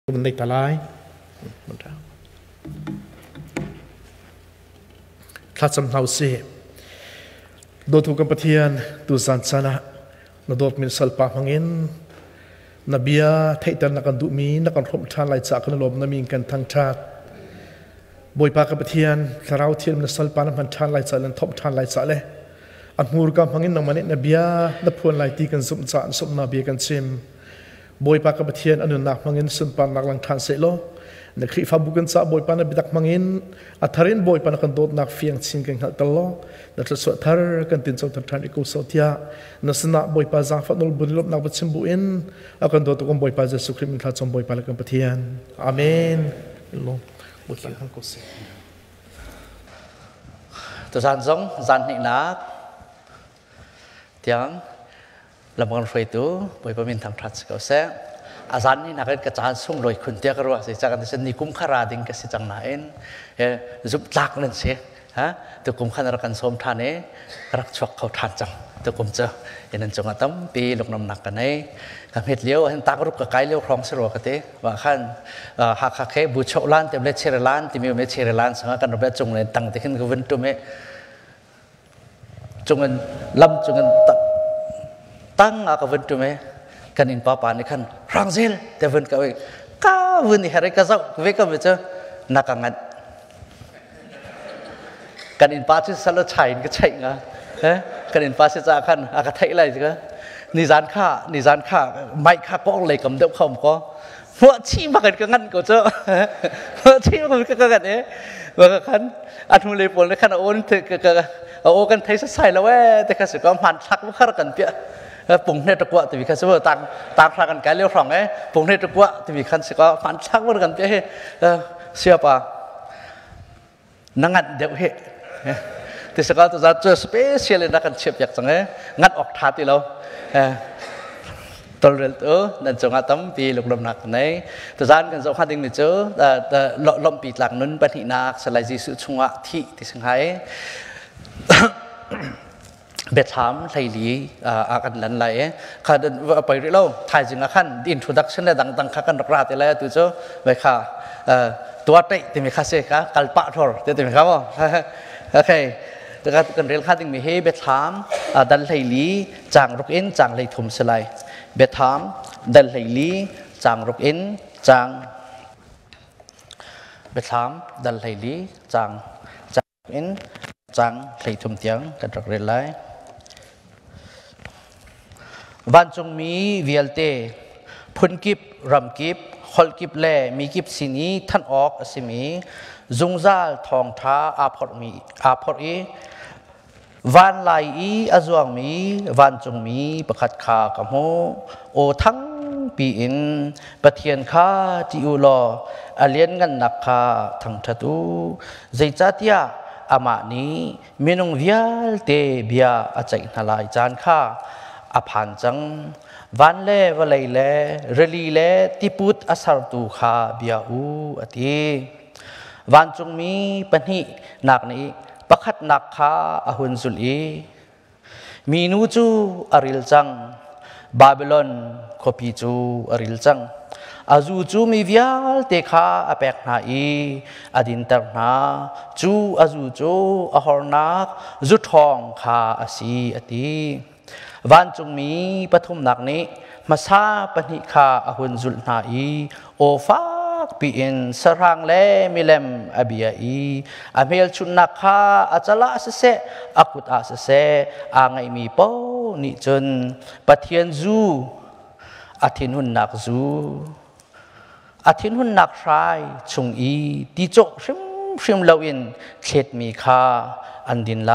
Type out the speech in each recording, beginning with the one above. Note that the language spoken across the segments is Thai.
มันในตลายทัดสำเนาเสียโดยถูกกำปะเทียนตุสันสนะนโดดมินสัลปะมังอินนบียเทตันนักดูมีนักรบชาติไหลจากขนลมนมีกันทั้งชาติบอยปากกำปะเทียนคาราวเทียนมินสัลปะนั้นชาติไหลจากนั้นทบชาติไหลจากเลยอันมูรกำมังอินนมันนบียนับพวนไหลตีกันสุมจานสุมนบีกันซิมบอยปากกำปะเทียนอนุนักมังอินสุนปานนักลังทานเสโลนักขีฟ้าบุกันซาบอยปานบิดักมังอินอัทารินบอยปานกันโดดนักเฟียงชิงกันหัตลอนักสวดทาร์กันตินจงทันทันอิกุสติยานัสนาบอยปาซาฟัดนุลบุญลบนักบัดชิมบุอินอากันโดดตุกบอยปาเจสุคริมินทัดจงบอยปานกันปะเทียนอาเมนลงบุตรทั้งกุศลตัวสันจงจันหินักเตียงลำบากไฟตัวบอยปามินทางทัดสกัดเสอาจารย์นี่นักเรียนกระจายส่งโดยคนเดียวกันว่าสิจากนั้นนิคุมขาราดิงก็สิจังไหนจุดลักนั่นสิฮะตัวกุมขันรักันสมทานนี้รักชวกเขาทานจังตัวกุมเจออย่างนั้นจงอาตั้มปีลงน้ำหนักกันนี้กับเห็ดเลี้ยวเห็นตากรุกกับไก่เลี้ยวคลองสระกันทีว่าขั้นหากแค่บูชาล้านเต็มเลยเชรล้านที่มีไม่เชรล้านสังกันเราไปจงเลยตั้งที่ขึ้นกับวันตัวเมจงเงินลำจงเงินตั้งกับวันตัวเมกันอินป้าปานี่ขันรังเซลแต่วันก็ก้าวันนี้อะไรก็จะเวก็ไม่เจอนักงัดกันอินป้าที่สารชัยก็ใช่ไงกันอินป้าที่จะขันอากาศไทยอะไรสิก็นิจานข้าไม่ข้าก็เลยกำเดิบเขาก็หัวชี้มากันก็งั้นก็เจอหัวชี้มากันก็งั้นว่าขันอันมุเลยปนเลยขันโอนเถอะโอ้กันไทยใส่แล้วเว้แต่ข้าศึกก็มันชักว่าข้ากันเปียปุ่งเนตรกวะที่มีคันสิว่าต่างพากันแก่เลี้ยวฝั่งปุ่งเนตรกวะที่มีคันสิก็มันชักว่ากันเปียเสียป่ะนั่งงัดเดี๋ยวที่สกัดตัวจะสเปเชียลเลยนักกันเชียบอยากจังงัดออกทัดที่เราตัวเรื่องนั่นจงอาตั้มปีลูกลมหนักในตัวจานกันจงขัดดิ้งนี่เจอแต่ลมปีหลังนั้นปฏินักสลายจีสุชงะที่สังหายเบ็ดถามไทยลีอากันหลันไหลข้าเดินไปเรื่อยๆถ่ายจริงขั้นอินโทรดักชันเนี่ยดังข้ากันรักอะไรตัวเจ้าไปข้าตัวเตะที่มีข้าเสกกัลปะทอร์ที่มีข้าว่าโอเคแต่กันเรื่องขั้นที่มีให้เบ็ดถามดันไทยลีจางรุกอินจางเลยทุ่มสลายเบ็ดถามดันไทยลีจางรุกอินจางเบ็ดถามดันไทยลีจางอินจางเลยทุ่มเตียงกันรักเรื่องไรวันจงมีเวียลเตพุนกิบรำกิบขลกิบแลมีกิบสินีท่านออกสิมีจุงซาลทองท้าอาพอร์อีวันไลอีอาจวงมีวันจงมีประคัดขากะโมโอทั้งปีอินปะเทียนข้าจิอุลออเลียนกันนักข้าทั้งทัตุใจจัตยาอามานีเมนงเวียลเตเบียอาใจนาลายจานข้าอภันจังวันเล่วลัยเล่เรลีเล่ติปุตอาสารตูขาเบียอูอติวันจงมีปนินักนี้ประคัดนักขาอหุนสุลีมีนูจูอริลจังบาบิลอนคบีจูอริลจังอาจูมีวิาลเตขาอเปกนาอีอดินตร์นาจูอาจูอหอร์นักจุดทองขาอาศีอติวันจงมีปฐมนักนี้มาซาปนิคาอหุนจุลนาอีโอฟากปีอินสรังเล่มิเลมอบิยาอีอเมลชุนนักข้าอาจละเสอากุตอาเสอางไงมีป้อนิจนปะเทียนจูอาทินหุนนักจูอาทินหุนนักชายชงอีติโจชิมเลวินเขตมีคาอันดินไล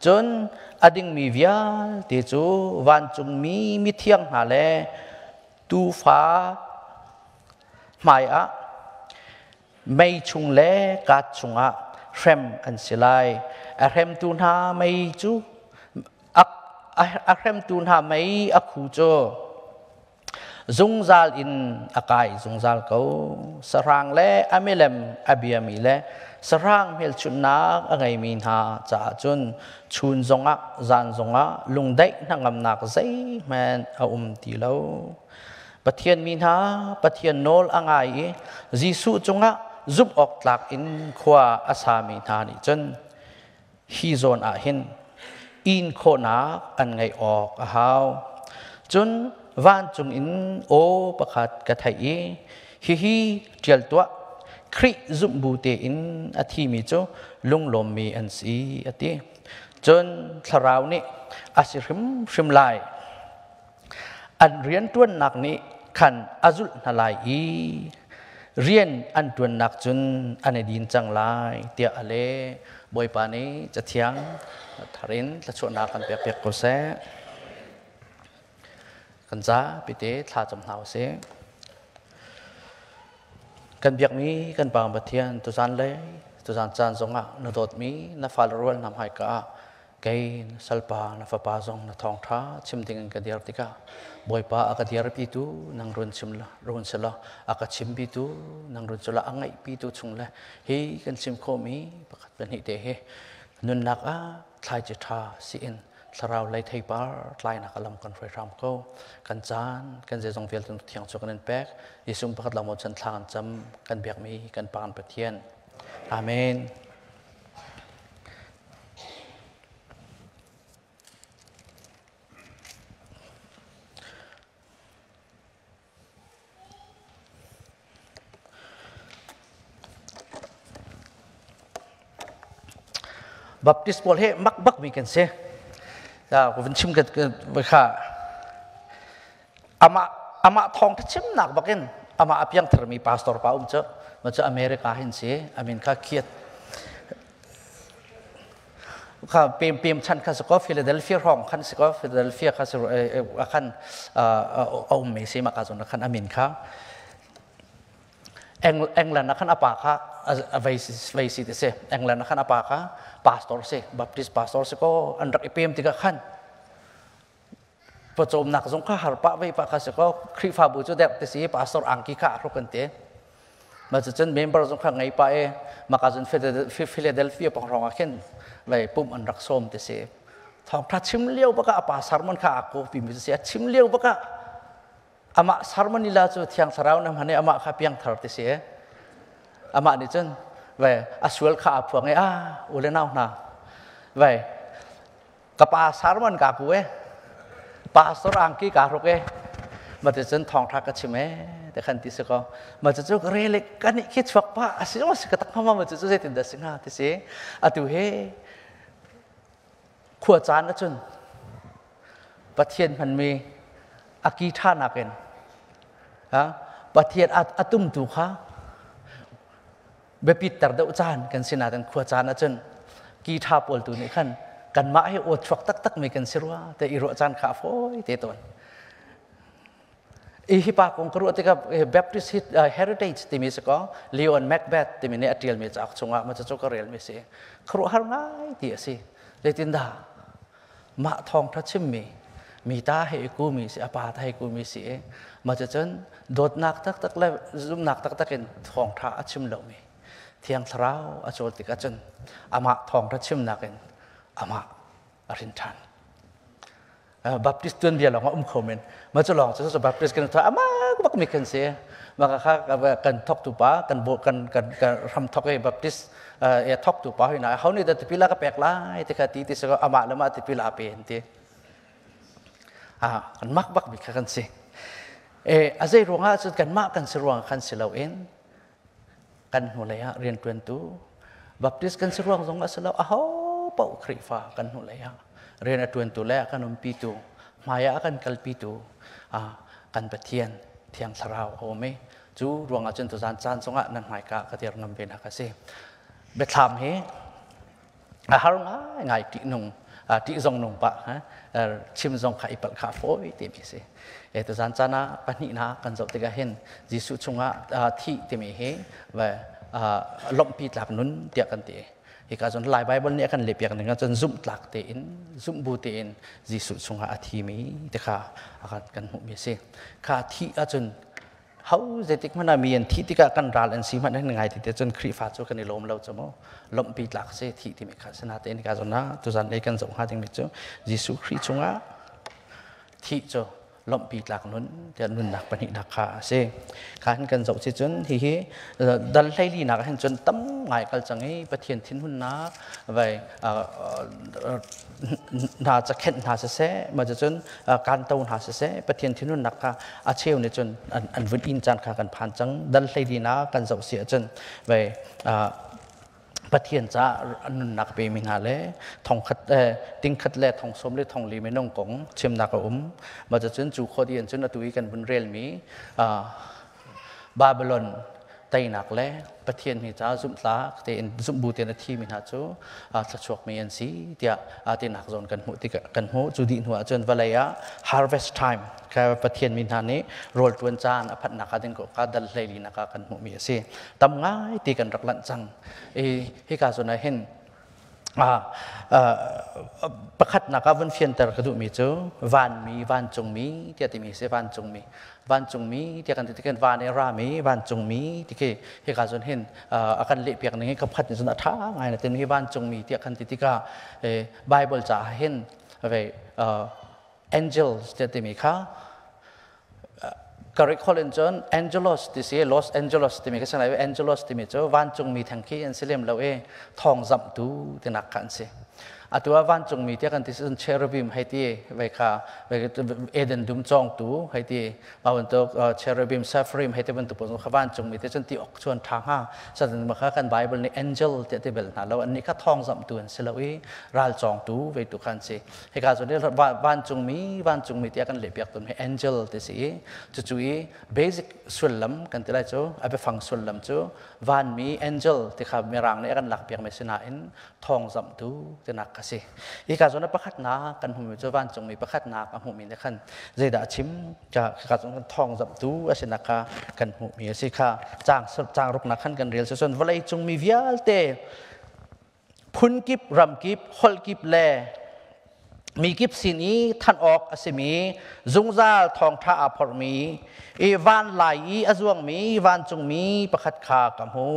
จนอดิ่งมีวิญติจูวันจงมีมิเทียงหาเลตูฟ้าไม่ไม่ชุงเลกัดชุงเรมอันสิไลเรมตูนหาไม่จูเรมตูนหาไม่อักหูโจจงซาลอินอากายจงซาลเขาสรางเลอเมเลมอบิยามีเลสร้างเมลชุนนักอะไรมีหาจ่าจนชุนจงจานจงลุงได้นั่งกำนักใจแมนอาตีเลว ปะเทียนมีนาปะเทียนโนลอ่างไงจีสุจงะซุบออกหลักอินขวาอาสามีนานี่จนฮีโซนอาหินอินโคนาอันไงออกอาหาวจนวันจงอินโอประคัดกระไทยฮีเจียลตัวคริซุบบูเตอินอาทิมิโจลุงลมมีอันสีอาทิจนสราวนี้อาศิริมลายอันเรียนตัวหนักนี้ขันอาจุลนาลายเรียนอันตัวหนักจนอันดินจังลายเตียอเลบอยปานี้จะเทียงทารินละชวนนักกันเปียกๆก็เสกันจ้าพิเตทาจำหาวเสกันเบียกมีกันบางประเทียนตุจันเลยตุจันจันทรงอ่ะนดดมีนฟาลรวลนำให้กะเกนสัลปานฟปาทรงนทองท้าชิมดิ่งกันเดียร์ติกาบอยปาอากาเดียร์ปีตูนังรุนชิมละรุนเสละอากาชิมปีตูนังรุนเสละอังไงปีตูชงละเฮกันชิมโคมีประคัดเป็นหิเตเฮนุนนักอ่ะทายจิตาสิอินสราวไลท์ไทปาร์ทายนักลำกันไฟรำเขากันจานกันเจจงเวลตุนเทียงจกันเป็นแปกยิสุมประคัดละหมดฉันทางจำกันเบียกมีกันปานประเทียนอาเมนบัพติสบอลเฮมักมีกันเสียก็เป็นชิมกันไปค่ะอามาทองที่ชิมหนักบักกันอามาเพียงเธอมีพาสตอร์ป้าเจอมาจากอเมริกาเห็นเสียอเมริกาเคียดค่ะเปียมชันคันสกอฟิลาเดลเฟียห้องคันสกอฟิลาเดลเฟียคันคันเอาเมซิมาการจนคันอเมริกาเอ็งแลนด์นักขันอปาค่ะไวซิตเสเอ็งแลนด์นักขันอปาค่ะพาสตอร์เสบัพติสพาสตอร์เสก็อันรักเปียมติกะขันประจมนักสงฆ์หาร์ปะไว้ปะค่ะเสก็คริฟาบูจูเด็กติสีพาสตอร์อังกิค่ะรู้กันเตะมาจะจนเมมเบอร์สงฆ์ไงไปมาการจนฟิลาเดลเฟียปังรองอาเคนไว้ปุ่มอันรักส้มติเสทองพระชิมเลี้ยวปะกะอปาสารมันค่ะกูพิมพ์เสียชิมเลี้ยวปะกะอามาสารมันนี่ละจุดที่ยังสาราวนั่นมันเนี่ยอามาข้าเพียงทาร์ติเสียอามานี่จนไว้อาสวลข้าพวงไงอุเลน่าหน้าไว้กับปาสารมันกับกูปาสรังกี้กับเรามาจะจนทองทักกันใช่ไหมแต่ขันที่สุดก็มาจะจุกเรเล็กกันนี่คิดฝักป้าอาศัยว่าสิ่งต่างๆมาจะจุกเจตินดัชนาที่เสียอาตุเฮขวดจานนะจนประเทศมันมีอากีท่านักเองประเทศอาตุมตุค่ะเบปิดตรเดอุจานกันสินาตันขวดจานนะจนกีท่าปอลตุนี่ขันกันมาให้อดชกตักมีกันสิรัวแต่อิโรจานข้าฟอยเตตอนอีปากของครูที่กับ Baptist Heritage ที่มีสก็ Leon Macbeth ที่มีเนี่ยเดียลมีจากชงมาจะจกเรียลมีสิครูหาง่ายที่สิเลยตินดามาทองทัชมีตาให้กูมีสิอาปาให้กูมีสิมาจะจนโดดนักตักเลยซุ่มนักตักกันทองท้าชิมเหล่ามีเที่ยงเท้าอโจติกาจนอามาทองทัชนักกันอามาอรินทันบัพติสต์เดียวหรอกว่าคอมเมนต์มาจะลองจะบัพติสต์กันเถอะอามาก็บอกมีกันเสียมาค่ะกันทอกตุปะกันโบกันทำทอกให้บัพติสต์ทอกตุปะให้หน่อยเขานี่แต่พิลาก็แปลกไล่ที่ขัดที่สก็อามาแล้วมาที่พิลาเป็นที่กันมักบักมีกันสิอาศัยรวงอาจจะกันมากกันสรวงกันสิเราเองกันหัวเลยเรียนตัวตู้บัพติสต์กันสรวงตรงนั้นสิเราเป่าคริฟ้ากันหัวเลยเรียนตัวตู้แรกกันอมปีตูมายากันกัลปีตูกันปะเทียนเทียงสราวโอเมจูรวงอาจจะตัวจานสงะนั่นหมายกะกระเทียมนำเป็นฮักเซ่เบ็ดทำเฮฮารุง่ายที่นุ่งที่จงนุ่งปะชิมจงไข่ปัลคาโฟยที่มีสิตัวจานจานะปัญหากันจะติกาเห็นจิสุชงะที่มีเฮว่าลมปีหลักนุนเตียกันเตะอีกการจนลายใบบนนี้กันเล็บอย่างหนึ่งจนซุ่มหลักเตียนซุ่มบูเตียนจิสุชงะทีมีแต่ข้าอาการกันหุบมีสิข้าที่จนเขาจะติดมันมีอันที่กันรัลอันซีมันได้ยังไงที่จนครีฟ้าจูกันในลมเราจะมั้งลมปีหลักเสียที่มีขาดสนาเตียนการจนนะตัวจันเอกันส่งหาถึงมิจูจิสุคริชงะที่จะ ลมปีกหลักนั้นจะนุนหนักปนิดักขาเสการกันจบสิจนที่ดัลไลลีนักเห็นจนตั้มไงกันจังไอ้ประเทศทิ้นหุ่นนักไปน่าจะเข็นน่าจะเสมาจะจนการเต้าน่าจะเสประเทศทิ้นหุ่นนักค่ะอาเชียวเนี่ยจนอันวิอินจันขากันผ่านจังดัลไลลีนักกันจบเสียจนไปประเทศจะนุนนักไปมินาเล่ทองขัดติงขัดเล่ทองสมเล่ทองลีไม่น้องกงเชื่อมนักมาจะจนจูโคดีนจนตุยกันบนเรลมีบาบิลอนไตนักเล่ประเทศมีจ้าซุ่มตาเตียนซุ่มบูเตียนที่มินาจูสักช่วงมีอันซีเดียเตียนนักโซนกันหูติกันหูจูดินหัวจนวันเลยharvest time แค่ประเทศมินานี้โรลตวนจานอภัทนักดินก็การดัลเลยลีนักกันหูมีสิตำง่ายตีกันรักลันจังให้การส่วนไหนเห็นประคัดนักวันเฟียนแต่กระดูมีจูวันจงมีเดียติมีเสวันจงมีวันจงมีที่กันที่กันวันเอรามีวันจงมีที่คือให้การส่วนเห็นอาการเลี้ยเปียกนี้กับพัดในส่วนท่าไงนะแต่มีวันจงมีที่กันที่กันไบเบิลจะเห็นไปangels ที่มีค่ะการิคอลเลนจอนแองเจลิสที่เสียลอสแองเจลิสที่มีก็ใช่ไหมแองเจลิสที่มีเจ้าวันจงมีทั้งที่อันเสลียมเราทองจับดูที่นักกันเสียตัววันจงมีที่กันที่ส่วนเชอร์บิมให้ที่ไปค่ะไปเอเดนดุมจองตูให้ที่มาวันตัวเชอร์บิมเซฟริมให้ที่วันตัวผมวันจงมีที่ส่วนที่ออกชวนทางห้าสัตว์มาค่ะกันไบเบิลในแองเจลที่เบลนะแล้วอันนี้ก็ทองจับดูอันเสลียมรัลจองตูไปตัวกันเสียให้การส่วนนี้วันจงมีที่กันเลี้ยบตัวให้แองเจลที่เสียจู่ๆเบสิกส่วนลำกันที่ไรเจ้าเอาไปฟังส่วนลำเจ้าวันมีแองเจลที่ขับมีรังในกันหลักเปียกไม่ชนะอินทองจับดูที่นักสิอีกการส่วนนั้นประคัดนากันหุ่มเจ้าบ้านจงมีประคัดนากันหุ่มมีในขั้นเจดาชิมจากการส่วนนั้นทองจับดูอาศินักกันหุ่มมีสิค่ะจางรุกนักขั้นกันเรียลส่วนวันเลยจงมีวิาลเตพุนกิบรำกิบฮอลกิบแลมีกิบสินีท่านออกอาศิมีจุงซาทองท่าพอร์มีวันไหลอจวงมีวันจงมีประคัดขากับหู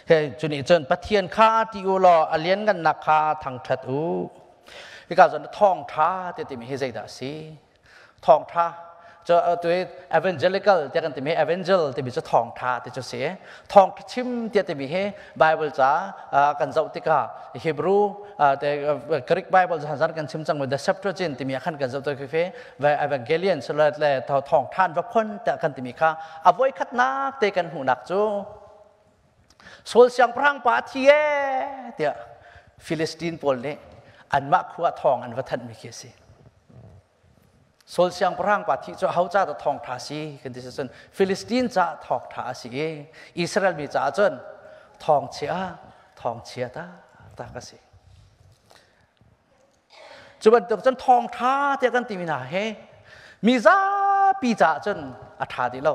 เฮ้จุนี่จนประเทียนข้าที่อุลออเลียนกันนักขาทางทัดอูที่การจนทองท่าที่ติมีเฮเซดาซีทองท่าจะตัวเอเวนเจลิกัลที่กันติมีเอเวนเจลที่มีจะทองท่าที่จะเสียทองชิมที่ติมีเฮไบเบิลจ้ากันเจ้าติกาฮีบรูแต่กรีกไบเบิลจะหันกันชิมจังเหมือนเดอะเซปทจินที่มีขันกันเจ้าตัวคือเฟเวเอเวนเกเลียนสลัดเลยทองท่านว่าคนแต่กันติมีข้าอภัยขัดนักเตกันหูนักจูโซลเสียงพรังปาทีเอเดียฟิลิสตีนโพลเนี่ยอันมะขวดทองอันวัฒนมีเกี่ยสิโซลเสียงพรังปาทีจะเขาจะทองท่าสีกันที่สุดฟิลิสตีนจะทองท่าสีอิสราเอลมีจะจนทองเชียตากสิจุบันจนทองท่าเทียกันตีมินาเฮมีซาปีจะจนอัฐาดิโล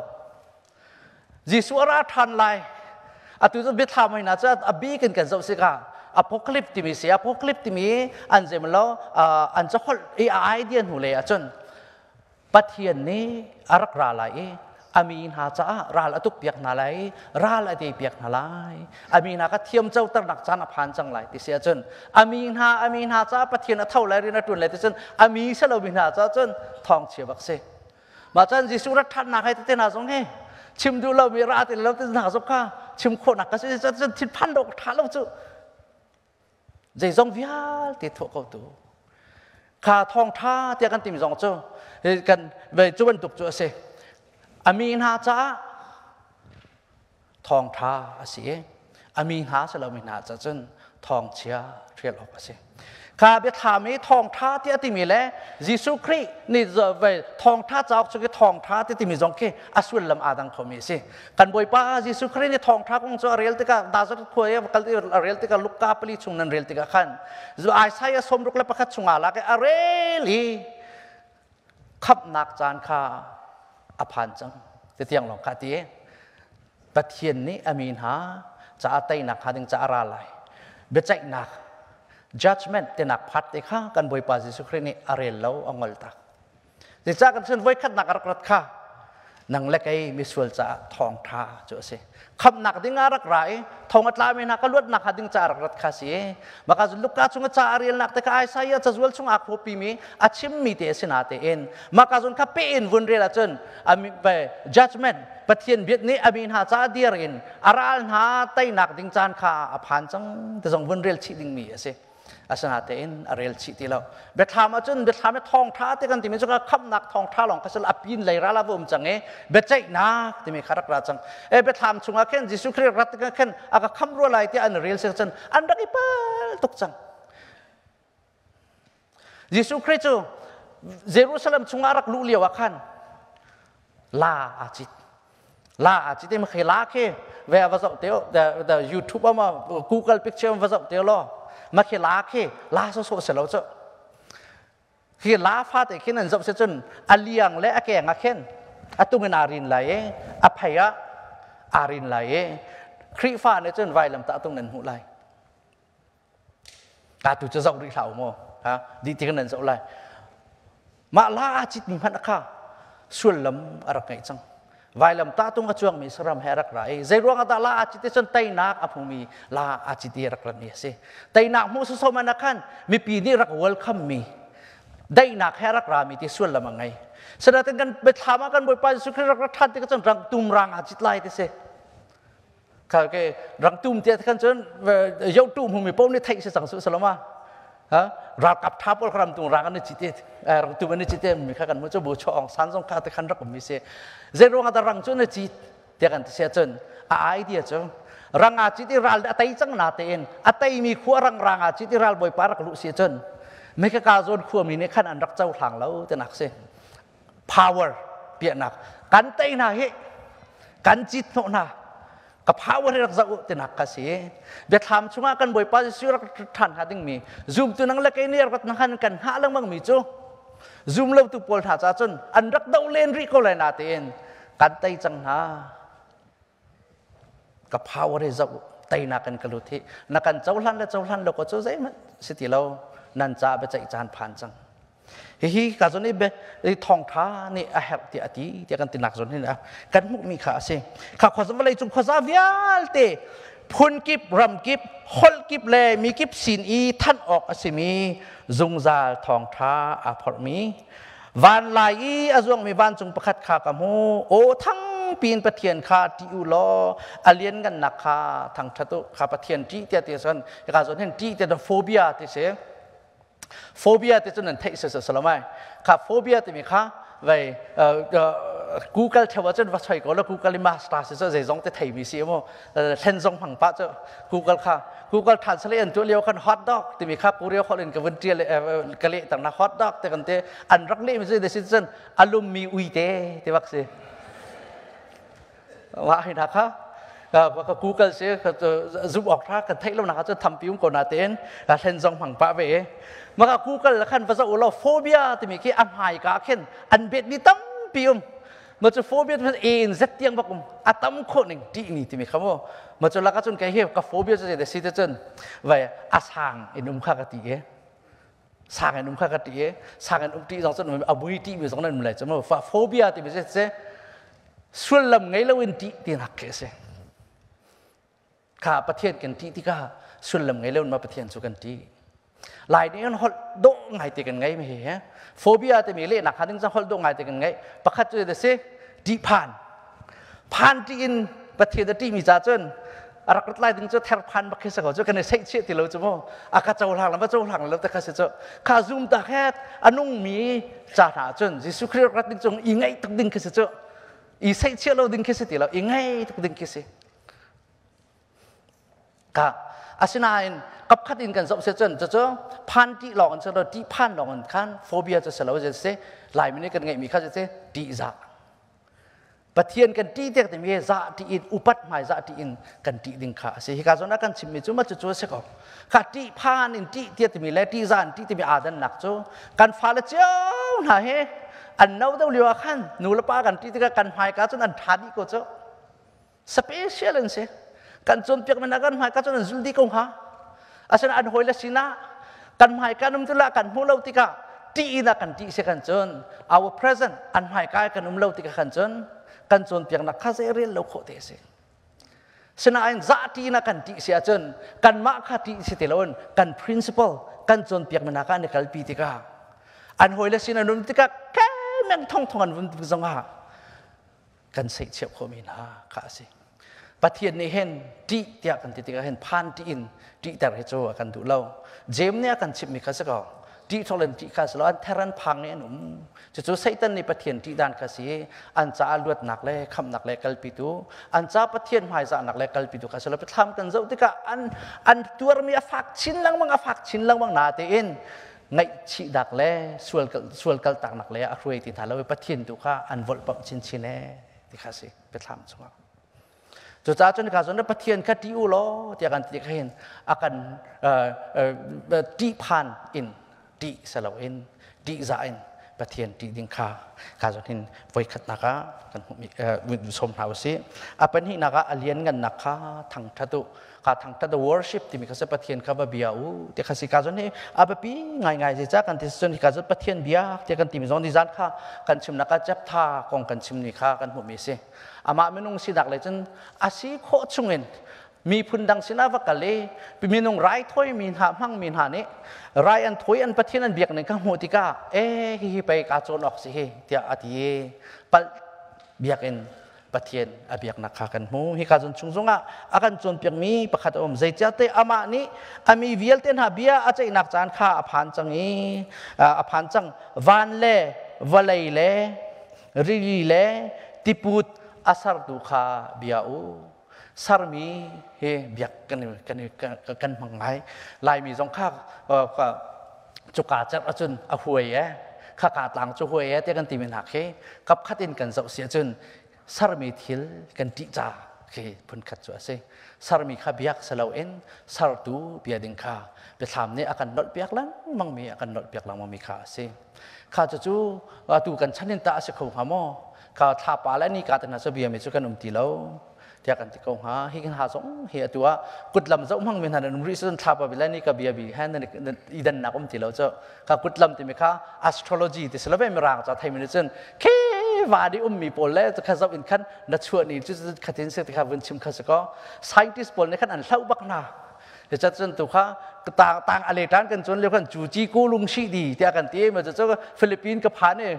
จิสวราทันไลตุจนบิดทำให้น่าจะอบีกันกันเจ้าสิกาอพอคลิปที่มีเสียอพอคลิปที่มีอันเจมแล้วอันจะคนไอเดียนหูเลยจนประเทศนี้อารักราลายอามีนาจ้าราลตุกเปียกนาไลราลอดีเปียกนาไลอามีนาก็เทียมเจ้าตระหนักจานผ่านจังไรที่เสียจนอามีนาจ้าประเทศนั้นเท่าไรเรียนตุนเลยที่จนอามีเสลามีนาจ้าจนทองเชียบักเซมาจนจิสุรัตทันนักให้เต้นนาสงเฮชิมดูเรามีราติเราเต้นหนักสักข้าชิมโคนักก็จะทิศพันดอกทานเราจู่ใจทรงวิหารติดทั่วเขาตัวข้าทองท่าเตียกันติมทรงจู่กันไปจุบันตุกจู่เสอามีนาจ้าทองท่าเสียอามีนาสลามีนาจ้าจนทองเชียเรียลออกเสียข้าไปถามให้ทองท่าที่ติมีแล้วยิสุครินี่จะไปทองท่าจะออกจากทองท่าที่ติมีจงเกอสุลลำอาดังเขามีสิกันบ่อยป้ายิสุครินี่ทองท่าคงจะเรียลติกาดาจะคุยกับกันเรียลติกาลุกกาปลีชงนั้นเรียลติกาขันจะไอ้ใช้สมรุกและประคัตชงอาลักเอเรลีขับนักจานข้าอภันจังจะเที่ยงหลงคาตีประเทศนี้อามีนหาจะอาตัยนักหาดึงจะอาราไลเบจัยนัก judgment เตนักพัดเด็กข้ากันบ่อยปาจิสุครีนี่อาเรลแล้วอังกฤษตาจะจากกันเช่นไว้ขัดนักรักรัดข้า นังเล็กไอ้มิสวลจะทองท่าจุสิคำหนักดิ้งอารักไรทองอัตลามีนักก็ลวดหนักดิ้งจารักรัดคาสีมาการลุกการจุงจารีลนักแต่ก็ไอ้สายจะจวลจุงอักโฮปีมีอาชิมมีเตสินาเตอินมาการจุนขับปีอินวุนเรียลจนอามีไป judgment ปฏิเบียนนี้อามีหาจาดีรินอาราลหาไตหนักดิ้งจานข้าอภันจังแต่จงวุนเรียลชิดิ้งมีสิอาสนะเตอินอาเรียลชิติเราเบ็ดทามาจนเบ็ดทาไม่ทองท่าที่กันที่มีจุกขับหนักทองท่าหลงก็จะอับยินเลยราลาบุมจังเบ็ดใจนักที่มีคารักราจังเบ็ดทามจุงอาเคนจิสุครีรัตกันเคนอากาคำรัวไหลที่อันเรียลเซจันอันรักอีเปิลตกจังจิสุครีจูเยรูซาเล็มจุงอารักลุเลียวกันลาอาจิตที่มันเคยลาเคเวลาว่าจะเที่ยวแต่ยูทูบมา Google Picture ว่าจะเที่ยวล้อมาเคลาเคลาโซโซเสร็จแล้วจ้ะเคลาฟาแต่ขึ้นนั่นจบเสร็จจนอเลียงและอแกงอเข็นอตุเงินอารินไหลอภัยอารินไหลครีฟ้าในจนไวลำตาตรงนั้นหูไหลตาตุจะส่งริขาวโมฮะดีที่กันนั่นส่งไหลมาลาจิตมีพันธุ์ข้าส่วนลำอะไรกันจังไวลำตาตรงกระจวงมีสรำแหรักไรใจรวงอัตลาอาจิตจนไตนักอภุมีลาอาจิตรักรันนี่สิไตนักมุสสมานักขันมีปีนี้รักเวลคัมมีได้นักแหรักรามีที่ส่วนละมังไงแสดงกันไปทำกันบ่อยไปสุขีรักรักทันที่ก็จนรังตุมรังอาจิตไล่ที่สิข้าแกรังตุมเตี้ยที่กันจนยกตุมหุมีป้อมนี่ไทยสิสังสุสลมาฮะรักกับทับก็รังตุมรังกันนี่จิตเตรังตุมอันนี้จิตเตมีข้ากันมันจะบูชาองสันสงข้าที่ขันรักผมมีเสเจรวงอัตรังจนนี่จิตเตี้ยกันที่เสียจนไอเดียจนรังอาจิตที่รัลอัตย์จังนาเตนอัตย์มีขั้วรังอาจิตที่รัลบ่อยปารักลุเสียจนไม่แค่การโจนขั้วมีในขั้นอันรักเจ้าทางแล้วแต่หนักเส power เปลี่ยนหนักกันเตยนาเฮกันจิตโนนากับ power ที่รักเจ้าแต่หนักกันสิเดี๋ยวทำช่วงกันบ่อยปาสิรักทันหาดิ้งมีzoomตัวนั่งเล็กนี่รักนักขันกันหาเรื่องมั่งมีจูzoom เล่าตัวปอลท่าจ้าจนอันรักดาวเลนริโกเลยนาเตนกันเตยจังนากับ power ที่เจ้าเตยนักกันกลุที่นักกันเจ้าหลันและเจ้าหลันเราก็เจ้าใจมันสิที่เรานันจ่าไปใจจานผ่านจังฮีการจนนี่เบทองท้านี่อาเหตุที่อดีที่กันตินักจนนี่นะกันมุกมีขาเสียข้าขอสมบัติจุงขอซาวิอัลเตพุนกิบรำกิบฮอลกิบเลมีกิบสินอีท่านออกอสิมีจุงซาทองท้าอาพอร์มีวันลายอาจวงมีวันจุงประคัดขากมูโอทั้งปีนประเทียนขาที่อุลออาเลียนกันนักขาทั้งทัตุขาประเทียนที่เตี้ยเตี้ยสันการจนเห็นที่เตี้ยโฟเบียที่เสียโฟเบียที่จนนั่นเทศสลามัยข้าโฟเบียที่มีข้าไปGoogle เทวะจนว่าใช่ก็แล้ว Google มาสตาร์จะจะจงจะไทยมีเสียมั้งเช่นจงผังป้าจะ Google ค่ะ Google Translate ตัวเลี้ยวกัน hot dog ที่มีข้าปูเรียวเขาเล่นกับวันเดียกะเละต่างนะ hot dog แต่กันเตอันรักเล่ไม่ใช่เดซิชันอารมณ์มีอุยเตที่วักเสียว่าให้นะคะก็ Google เสียก็จุบออกท่ากันไทยแล้วนะคะจะทำพิมพ์ก่อนนาเตนเช่นจงผังป้าไปมาก็ Google แล้วขันภาษาอุลาโฟเบียที่มีกี่อันหายกาเข็นอันเบ็ดนี่ตั้มพิมพ์มาจะโฟเบียมันเองเซตเตียงบักอัตมคนหนึ่งที่นี่ที่มีคำว่ามาจะลักจนแกเหี้ยกับโฟเบียจะได้สิทธิ์จนไว้อาสางอินุมข้ากติสางอินุมข้ากติสางอินุมที่สองส่วนมันอาบุยที่มีสองนั้นมันเลยจะมาว่าโฟเบียที่มีเซส่วนลำไงแล้ววินที่นักเกษข้าประเทศกันที่ข้าส่วนลำไงแล้วมาประเทศสุกันที่หลายนี้มันฮอลโดไงติกันไงไม่เห็นโฟเบียที่มีเล่นักขันถึงจะฮอลโดไงติกันไงประคัตจะได้เสดีผ่านที่อินประเทศที่มีจ่าจนรักรักไล่ถึงจะแทงผ่านประเทศเขาจะกันในเซ็กซี่ที่เราจะมั่วอากาศจะหลังแล้วมาจะหลังแล้วแต่ข้าเสียข้าซูมตาแค่อนุมีจ่าหนาจนยิสุคริสต์รักดึงจงอีไงตุกดึงข้าเสียอีเซ็กซี่เราดึงข้าเสียที่เราอีไงตุกดึงข้าเสียข้าอาศินาอินกับขัดอินกันสอบเสียจนจะพันที่หลอกกันจะเราที่พันหลอกกันขันโฟเบียจะเสียเราจะเสียหลายมินิกันไงมีข้าจะเสียดีจ่าปะเทียนกันที่เด็กแต่มีจ่าที่อินอุปัตหมายจ่าที่อินกันที่ดิ่งข้าเสียการจนนักกันชิมมีจุมาจะช่วยเสียก่อนข้าที่พันอินที่เด็กแต่มีเล่ที่จ่าที่มีอาดันหนักจูกันฟ้าละเจ้าหน่าเฮอันนู้นต้องเลี้ยวขันนูละป้ากันที่กันหมายกันจนอันทัดอีกก็เจ้าสเปเชียลเลยเสียกันจนเปียกมันกันหมายกันจนจุลดีกงฮะอาศัยอันหอยละสินะกันหมายกันนุ่มตุละกันหูเราติกะ ti na kan ti se kan chon our present an mai kai kan lo ti kan chon piang na kha se real lo kho te se sena ain za ti na kan ti se chon kan ma kha ti se te lon kan principle kan chon piang na ka ne kal pi ti ka an hoi le sin anum ti ka ke meng thong thong an vun zong ha kan se chep kho min ha kha se pathian ni hen ti tia kan ti ka hen phan ti in ti tar he cho kan du lo jem ne kan chip mi kha se ko ti tholen ti kha se lo an theran phang ne num chu satan ni pathian ti dan kha si an cha luat nak le kham nak le kal pi tu an cha pathian mai za nak le kal pi tu kha se lo tham kan zo ti ka an tur mi afak chin lang mang na te in ngai chi dak le sual kal tak nak le a roi ti tha lo pathian tu kha an vol pam chin ne ti kha si pe tham chunga chu cha chon ka zon pathian kha ti u lo ti kan ti kha hin akan ti phan in ti salo in ti za in pathian ti ding kha ka zon hin voi khat na ka kan mi som hau si apan hi na ka alien ngan na kha thang thatu ka thang thatu worship ti mi ka se pathian kha ba bia u ti kha si ka zon hi abapi ngai ji cha kan ti son ka zon pathian bia ti kan ti mi zon di zan kha kan chim na ka chap tha kong kan chim ni kha kan hu mi se ama menung sidak le chen asi kho chunginมีพุนดังสินาวักกะเลมีนงไรถอยมีหามั่งมีหานี่ไรอันถอยอันประเทศนั้นเบียกหนึ่งข้างหัวติกาฮิไปกาโจนออกสิเฮเตียอธิปัลเบียกเอ็นประเทศอเบียกนักขากันหูฮิกาจนชุงซุงอากันจนเปียกมีประคัตอมใจเจ้าเตอามานี้มีเวียลเตนหาเบียอาจจะนักจานข้าอภันจังนี้อภันจังวันเล่วลัยเล่ริลีเล่ติปุตอาสารดูข้าเบียอูsarmi he biak kan mangai lai mi jong kha chuka chat achun a huai kha ka tlang chu huai te kan ti min hak he kap khatin kan zau sia chun sarmi thil kan ti cha he phun khat chu ase sarmi kha biak salo en sar tu bia ding kha pe tham ne akan not biak lang mang mi akan not biak lang mang mi kha ase kha chu tu kan chanin ta ase khau ha mo kha tha pa la ni ka ta na so bia mi chu kan ti lo tiak kan tikau ha hi kan ha song hi atua kutlam zo mang min hanan reason thapa bilani ka bia bi han idan na kom tilo cho ka kutlam ti me kha astrology ti selabe mi rang cha thai min chen ke wadi mi pol le ka zo in khan na chua ni chu khatin se ti kha bun chim kha se ko scientist pol ne khan an hlau bak na te cha chen tu kha tang ale tan kan chon le khan chu chi ku lung shi di tiak kan ti ma cho philippines ka pha ne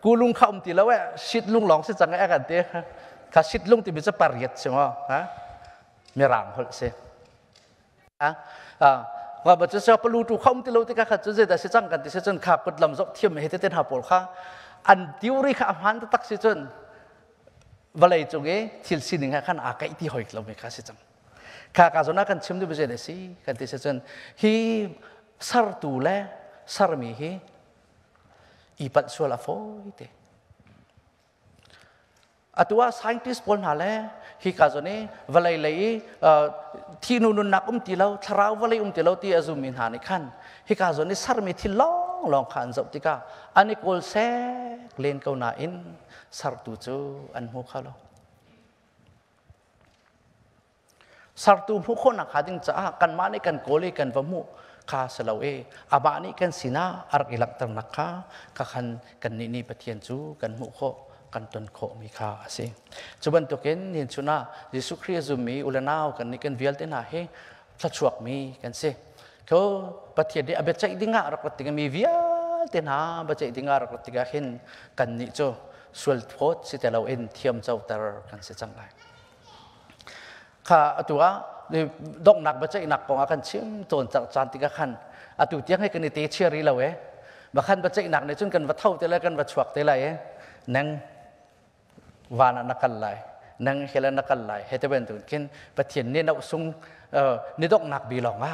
ku lung kha ti lo wa shit lung long se chang a kan teข้าชิดลุงที่เป็นจะปาริยใช่ไหมฮะไม่ร่างหดเสียว่าบัจจุบันปลูกถูกข้ามที่เราที่ข้าจะเจอแต่เสียจังกันที่เสียจนข้ากดลำจบเทียมเหตุเต้นหาปอลข้าอันดิวรีข้าหันตักเสียจนวันเลยจงเอ๋ทิลสิหนึ่งข้าขันอากาศที่หอยเราไม่ข้าเสียจังข้าการจนากันชิมด้วยเจอเดสิกันที่เสียจนฮีสารตูเล่สารมีฮีอีปัดชัวลาโฟยเตatua scientist pol na le hi ka zone valai lei thinu nun nak tilau tharau valai tilau ti azumin ha ni khan hi ka zone sar mi thi long khan zau tika ani kol se len ko na in sar tu chu an hu khalo sar tu hu khona khading cha kan ma ni kan koli kan vamu kha salau aba ni kan sina ar ilak tar nakha ka khan kan ni pathian chu kan mu khoกันตนโคมีค่าสิจุบันตัวเกณฑ์นินชุนายิสุคริสมีอุลนาวกันนี่กันเวียลเตน่าเฮสัชวกมีกันสิเขาปฏิเดอเบจัยดิ้งอารักติกามีเวียลเตน่าเบจัยดิ้งอารักติกาเห็นกันนี่โจส่วนโพสสิแต่เราเอ็นเทียมเจ้าตากันสิจังไรข้าตัวดอกหนักเบจัยหนักของอาการชิมโจนจากจานติกาขันตัวเตียงให้กันนี่เตเชียรีเราบางขันเบจัยหนักในจนกันวัดเท่าเตละกันวัดชวกเตละนั่งวานานักไลนังเฮลนักไลเฮตเป็นตุนกินปะเทียนนี่นักซุงนี่ดอกหนักบีหลงอ่ะ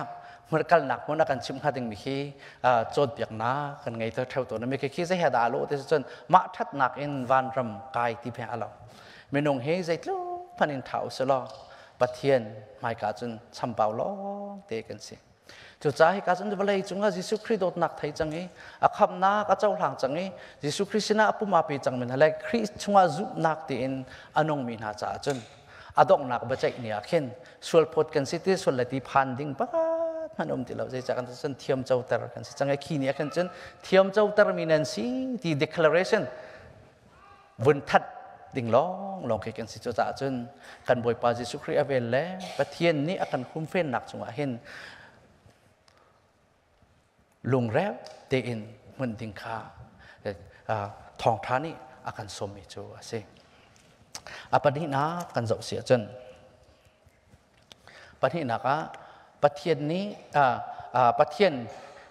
มันกัลหนักมันนักกันชิมหาดึงมีขี้โจดเปียกน้ากันไงตัวเท่าตัวนั้นมีขี้จะเฮดาโลแต่จนมาทัดหนักอินวานรำกายที่เพียงเราไม่นงเฮใจลูพันินเท้าสลอปะเทียนไม่กาจนชัมเปาล้อเตกันสิจุดใจการจันทร์วันเลยจุงอายิสุคริสต์นักไทยจังงี้อาคำนาก็เจ้าหลังจังงี้ยิสุคริสต์น่ะปุ่มมาปีจังมันอะไรคริสต์จุงอาจุนักตีนอนงมีนาจ่าจนอดอกนักบัจจัยเนี่ยเข็นส่วนพดกันสิที่ส่วนละที่พันดิ่งปะ มันที่เราจะจากกันจนเทียมเจ้าตระกันจังไงขี้เนี่ยกันจนเทียมเจ้าตระมีนันสีที่ declaration วันทัดดิ่งลองเกี่ยนสิเจ้าจ่าจนกันบอยปาจิสุครีอเวลแล้วประเทศนี้อาการคุ้มเฟ้นหนักจังหวะเห็นลงแล้วเตอินมันดิ่งขาทองท่านี่อาการสมมิจูสิapa ni nak kan zau sia chen pathi naka pathian ni pathian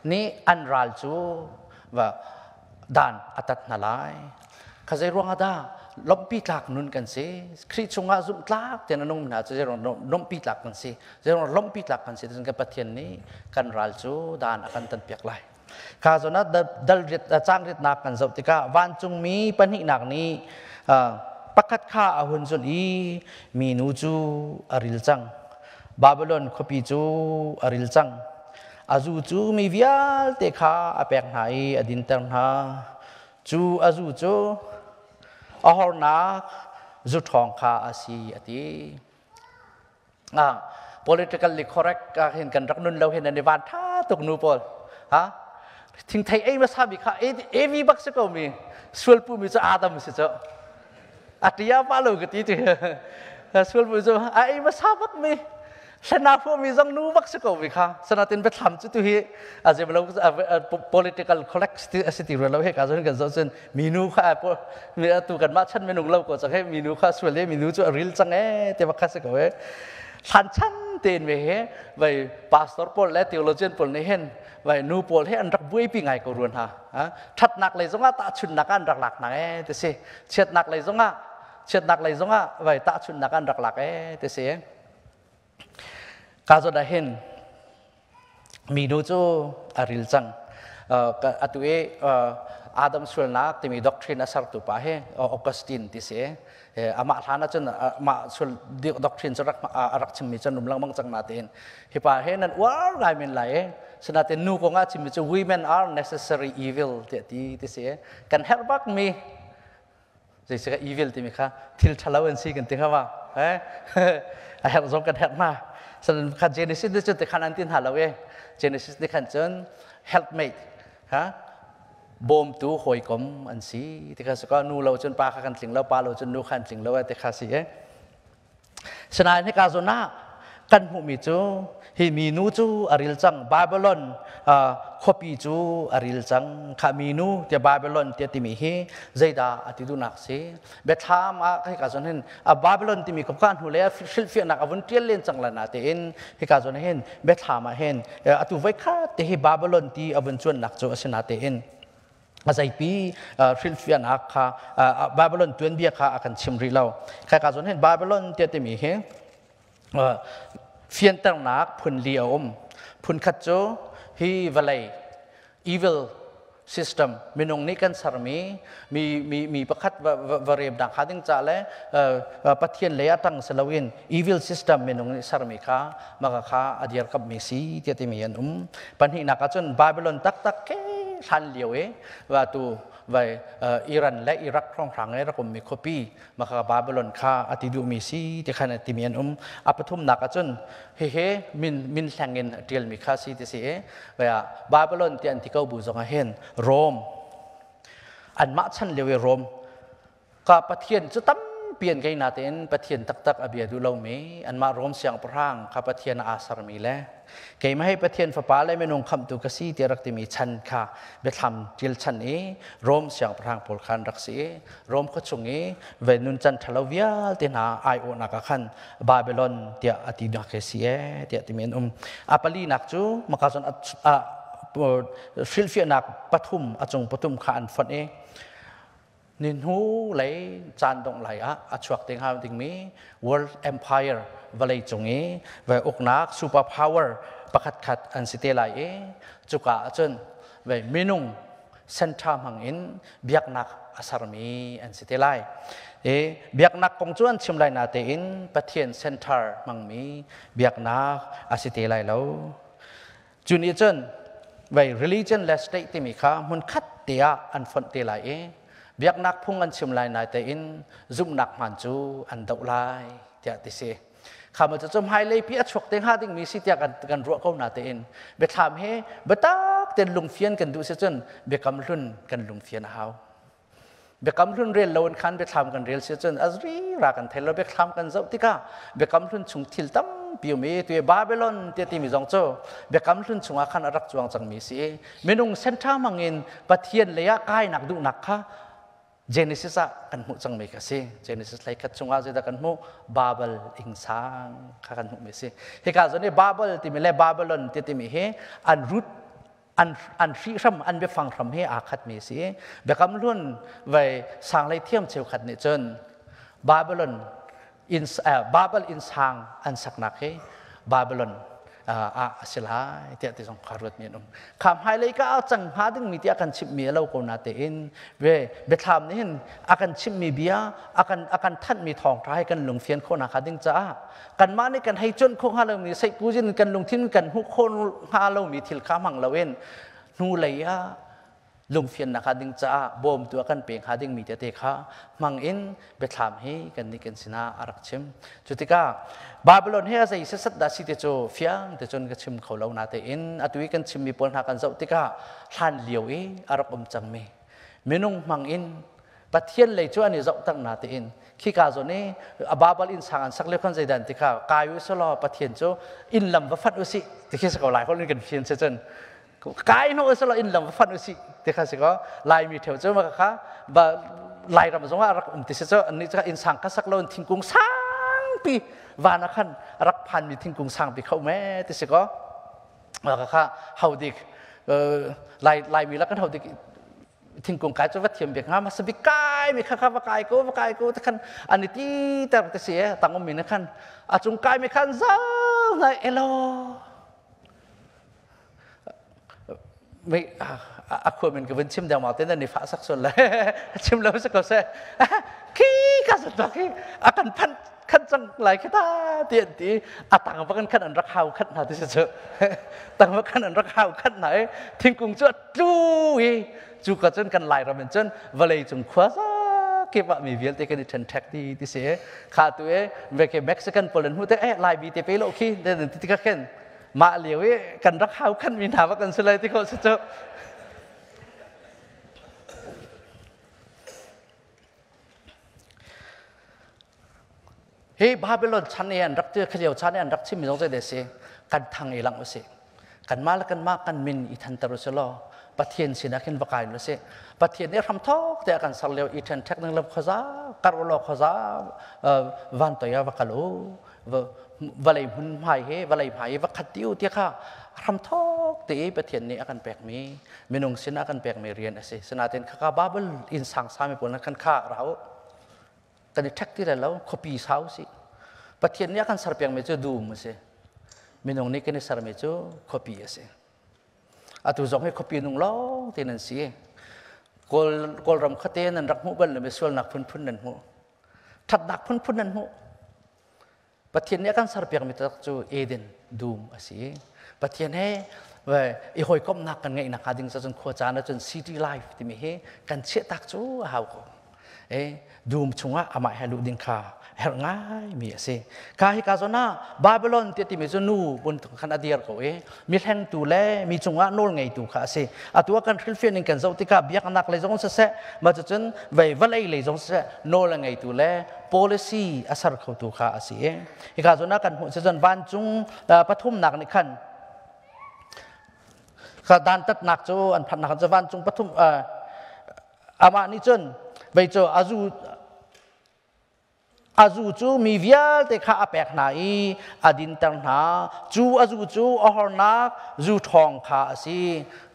ni anral chu wa dan atat nalai khazai ruang ada lompi tlak nun kan se khri chunga zum tlak ten anong na che rong lompi tlak kan se rong lompi tlak kan se ten ka pathian ni kan ral chu dan akan tan piak lai ka zona dal rit chang rit nak kan zau tika wan chung mi pani nak niปักขัดข้าอาหุนจนอีมีนูจูอาริลจังบาบิลอนขปีจูอาริลจังอาจูมีวิอาลเตข้าอาเปกไหนอดินตังหาจูอาจูอาฮอร์นักจุดทองข้าอาซีอติpolitically correct เห็นกันรักนุนเราเห็นในวันท่าตกนูปอลฮะทิ้งไทยเอ้มาทราบอีกค่ะเอวีบักสก็มีส่วนผู้มีจะอาดามสิเจ้าartinya apa lo gitu soal bujuk ai masabat mi senapu mi jang nu bak seko mi kha sanatin be tham chu tu hi aje belo political correct city lo he ka jon kan jon mi nu kha mi tu kan ma chan me nu lo ko cha he mi nu kha soal le mi nu chu real chang e te bak kha seko he san chan ten me he vai pastor pol le theologian pol ne hen vai nu pol he an rak bui pi ngai ko ruan ha that nak le zonga ta chun nak an rak lak na e te se chet nak le zonga chet nak lai zonga vai ta chun nakan rak lak te se ka zo da hen mi no chu aril chang atue adam sul nak te mi doctrine asar tu pa he augustine ti se ama thana chun ma sul doctrine charak arak chim mi chan numlang mang chang na ten hi pa he nan war lai min lai sena ten nu ko nga chim mi chu women are necessary evil ti se kan help back me jadi evil ti mi kha til thalawan si kan ti kha wa a help zong kan help ma san kha genesis de chu te khan an tin halawe genesis de khan chon helpmate ha bom tu hoi kom an si ti kha so nu lo chon pa kha kan tling lo pa lo chon nu khan tling lo te kha si sanai ni ka zona kan hu mi chu hi mi nu chu aril chang babylon khopi chu aril chang kha mi nu te babylon te ti mi hi zaida atidu nak se betham a kai ka jon hen a babylon ti mi ko kan hu le filfi nak avun tiel len chang la na te in hi ka jon hen betham a hen atu vai kha te hi babylon ti avun chun nak chu asina te in azai pi filfi nak kha babylon tuen bia kha akan chimri lo kai ka jon hen babylon te ti mi he phiên tăng nạc phun liều phun khát chỗ hi valley evil system minung ni kan sarmi mi pakhat va rem dang khading cha le pathian le atang selawin evil system minung ni sarmi kha maka kha adiar kap mi si ti mi an panhi na ka chon babylon tak ke san lieu e wa tu vai Iran le Iraq krong rang e rakum mi khopi maka babylon kha atidu mi si ti khana ti mi an apathum na ka chon he min sangin tiel mi kha si ti se wa babylon ti an ti kau bu zonga hen Rome an ma chan lewe Rome ka pathian chu tam pian kai na ten pathian tak abia du lo me an ma Rome siang prang ka pathian asar mi le kai ma hai pathian fa pa le menung kham tu ka si ti rak ti mi chan kha be tham til chan e Rome siang prang pol khan rak si Rome kho chung e ve nun chan thalovia te na ai o na ka khan Babylon ti ati na ke si e ti ti men apali nak chu maka jon filfi nak pathum achung pathum kha an fon e nin hu lấy chan dong lai a chuak teng ha ding mi world empire valai chungi ve oknak super power pakhat khat an site lai e chuka chun ve minung centra mangin biaknak asarmi an site lai e biaknak kong chuan chim lai na te in pathian center mangmi biaknak asite lai lo chuni chun ve religion less state ti mi kha mun khat tia an fon te lai e biak nak phung an chim lai nai te in zum nak man chu an dau lai tia ti se ข้ามันจะจมหายเลยพี่ชกเต็งหาดิ้งมีสิทธิ์กันรัวเขาหน้าเต็นเบทามเฮเบตักเต็นลุงเฟียนกันดูเสียจนเบกำรุ่นกันลุงเฟียนหาวเบกำรุ่นเรียนเลวนขันเบทามกันเรียนเสียจนอัจรีรักกันเทลเบทามกันเจ้าติกาเบกำรุ่นชงทิลตั้มปิวมีตัวบาบิลอนเตียติมีจงโจเบกำรุ่นชงอาคันรักจวงจังมีสิเมนุงเซนทรามังเงินปะเทียนเลยะกายหนักดุหนักค่ะGenesis kan mu chang me ka se Genesis lai khat chunga je da kan mu Babel insang kha kan mu me se he ka zone Babel ti me le Babylon ti me he an root an shi ram an be phang ram he a khat me se be kam lun vai sang lai thiam cheu khat ne chen Babylon Babel insang an saknak he Babylon silai tiap ti song karut ni nom kam hai lai ka chang ha ding mi ti akan chip mi lo ko na te in ve tham ni hin akan chip mi bia akan than mi thong thai kan lung fian ko na kha ding cha kan ma ni kan hai chon kho ha lo mi sai ku jin kan lung thin kan hu khon ha lo mi thil kha mang lo wen nu lai ya lung fian na kha ding cha bom tu akan peng ha ding mi te kha mang in be tham hi kan ni kan sina arak chem chutika Babylon he as a sat da si te cho fiang te chon ka chim kholo na te in atui kan chim mi pon ha kan zau tika hlan liu e arap chang me menung mang in pathian le chu ani zau tang na te in khi ka zo ne Babel in sang an sak le khon zai dan tika kayu so lo pathian cho in lam va phat usi te khi sa ko lai khon kan fian se chen kai no so lo in lam va phat usi te kha se ko lai mi theu cho ma kha ba lai ram zo arak ti se cho ani cha in sang ka sak lo thing kung sang pi và nó khăn rắc pan mi thinh cùng sang bị khâu mẹ thì sẽ có và cả hậu địch lại mi là cái hậu địch thinh cùng cái cho vắt thiểm việc ngắm mà sẽ bị cay mi khá và cay cố thì khăn anh đi ta thì sẽ tăng ông mình nó khăn chúng cay mi khăn ra này elo mi aku mình cái vấn chim đào màu tên là ni phá sắc xuân lại chim lâu sẽ có sẽ khi cả sự đó khi akan panขั้นจังไหลแค่ตาเตียนตีต่างกันขั้นอันรักเขาขั้นไหนที่สุดต่างกันขั้นอันรักเขาขั้นไหนทิ้งกุ้งจวดจู่ก็จนกันไหลเราเป็นจนวันเลยจงคว้าซะเก็บว่ามีเวลที่กันที่ทันแท็กที่เสียขาตัวเวกเม็กซิกันโปแลนด์หูแต่ไหลบีเตเปโลคีเดินที่ก็แค่มาเหลียวกันรักเขาขั้นมีถามว่ากันสุดเลยที่เขาสุดเฮ้บาบิโลนชั้นนี้อันรักเจอขยาวชั้นนี้อันรักชิมิจงใจเดชกันทางเอลังวสิกันมาแล้วกันมากันมินอีทันตรุสโลปะเทียนสินะขึ้นประกายวสิปะเทียนเนี่ยทำทอกแต่กันสักเลียวอีทันแท็กนึงลับขจาการวลขจาวันตัวยาวกัลโลวลัยหุ่นหายเฮวลัยหายวัคติวเทียค่ะทำทอกแต่ปะเทียนนี้อากันแปลกมีเมนุงสินะอากันแปลกมีเรียนสิสนาเต็นข้าบาบิลอินสังสามีปนกันข้าเรากันแท็กที่เราคบีสาวสิปะเทียนนี้กันสารเปียงเมจูดูมั้งสิมินงนี้กันสารเมจูคบีสิอาตุจงให้คบีนุ่งล้อที่นั่นสิกอลรำคเตนันรักมุบัลเลยไม่ส่วนหนักพุ่นนั่นหูถัดหนักพุ่นนั่นหูปะเทียนนี้กันสารเปียงเมจูเอเดนดูมั้งสิปะเทียนให้ว่าอีหอยก้มหนักกันไงนักการดิ้งจะจนขวจานจนซีดีไลฟ์ที่มีให้กันเชี่ยตักจูหาวดูมชงว่าอามาให้ลูกดิ้งขาเฮงง่ายมีสิข้าให้กาโซน่าบาบิโลนที่ที่มีจนูบนขนาดเดียร์เขามีแห่งตัวเล่มีชงว่าโน่นไงตัวข้าสิตัวกันฟิลฟินิกันเจ้าที่ข้าเบียกนักเลยจงเสะมาจนไว้วันเลยจงเสะโน่นไงตัวเล่ policy อาศัยเขาตัวข้าสิให้กาโซน่ากันจนวันจงปฐมนักในขั้นข้าดันตัดนักโจอันพันนักจะวันจงปฐมอามานี่จนไปเจออาจูจูมีวิญแต่ข้าแปลกไหนอดินตังหาจูอาจูอหอนักจูทองข้าสิ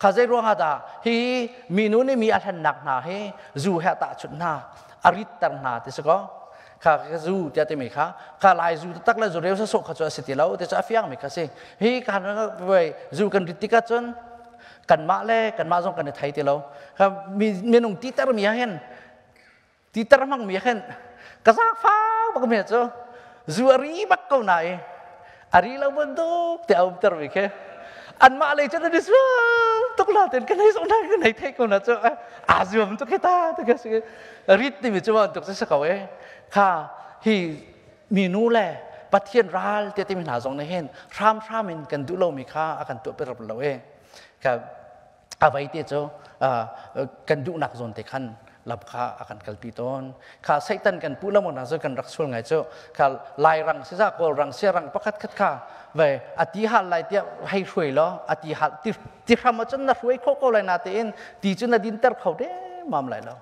ข้าใจรู้ฮะดาฮีมีนู้นมีอะไรหนักหนาเฮจูเหตุชุดหน้าอริตตังหาที่สก็ข้าจูเจ้าที่มีข้าลายจูตักเลยจูเรียวสะสกข้าจะสิทธิแล้วแต่จะเฟียงมีข้าสิฮีการนั้นไปจูกันริติกาจนกันมาเล่กันมาจงกันในไทยที่เราครับมีนุ่งตีตรมีเห็นตีตรมั่งมีเห็นกระซักฟ้าบักเมียจ้ะจูอารีบักเก่าไหนอารีเราบนตุกแต่เอาตรมีแค่อันมาเลยจะได้ดิสวตุกลาเต็นกันให้สงได้กันในไทยกันนะจ้ะอาจูมันตุกแค่ตาตุกแค่สิริตนี่มีจ้ะมันตุกจะสักเอาข้าฮีมีนู้แหละป ปัทเทียนรัลเตติมินหาจงในเห็นรามมินกันดูเรามีค่าอาการตัวเป็นรับเรากับเอาไว้เตจ้กันดูหนักจนเตขันลับค่าอาการกัลปิตอนข้าไซตันกันพูดแล้วมันน่าจะกันรักส่วนไงข้าลายรังเสียกอลรังเสียรังประคัดคัดข้าเว้อธิหันลายเดียให้ช่วยล้ออธิหันที่ทำมาจนน่าช่วยเขาเลยนาเตนที่จนน่าดินเตอร์เขาเด้มามไหลล้อ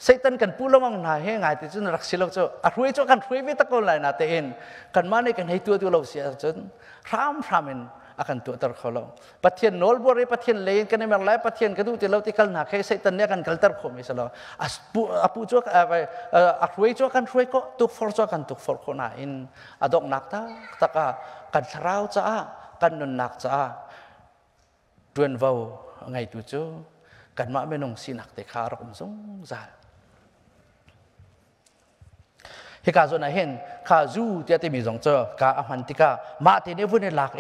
ไซตันกันพูดแล้วมันน่าเฮงไงที่จนรักเสียเราช่วยกันช่วยไม่ตะโกนเลยนาเตนกันมาในกันให้ตัวเราเสียจนรามนakan tu terkhalau pathian nol bore pathian lain kan memang lai pathian kadu tilau tikal nak kai setan ni akan kalter kho misalo apu jo akrui jo kan rui ko tuk for jo kan tuk for ko na in adok nak ta taka kan thrau cha kan nun nak cha tuan vau ngai tu jo kan ma menong sinak te kha rom song zal hika zo na hen kha zu tia te mi jong cho ka amantika ma te ne vun lak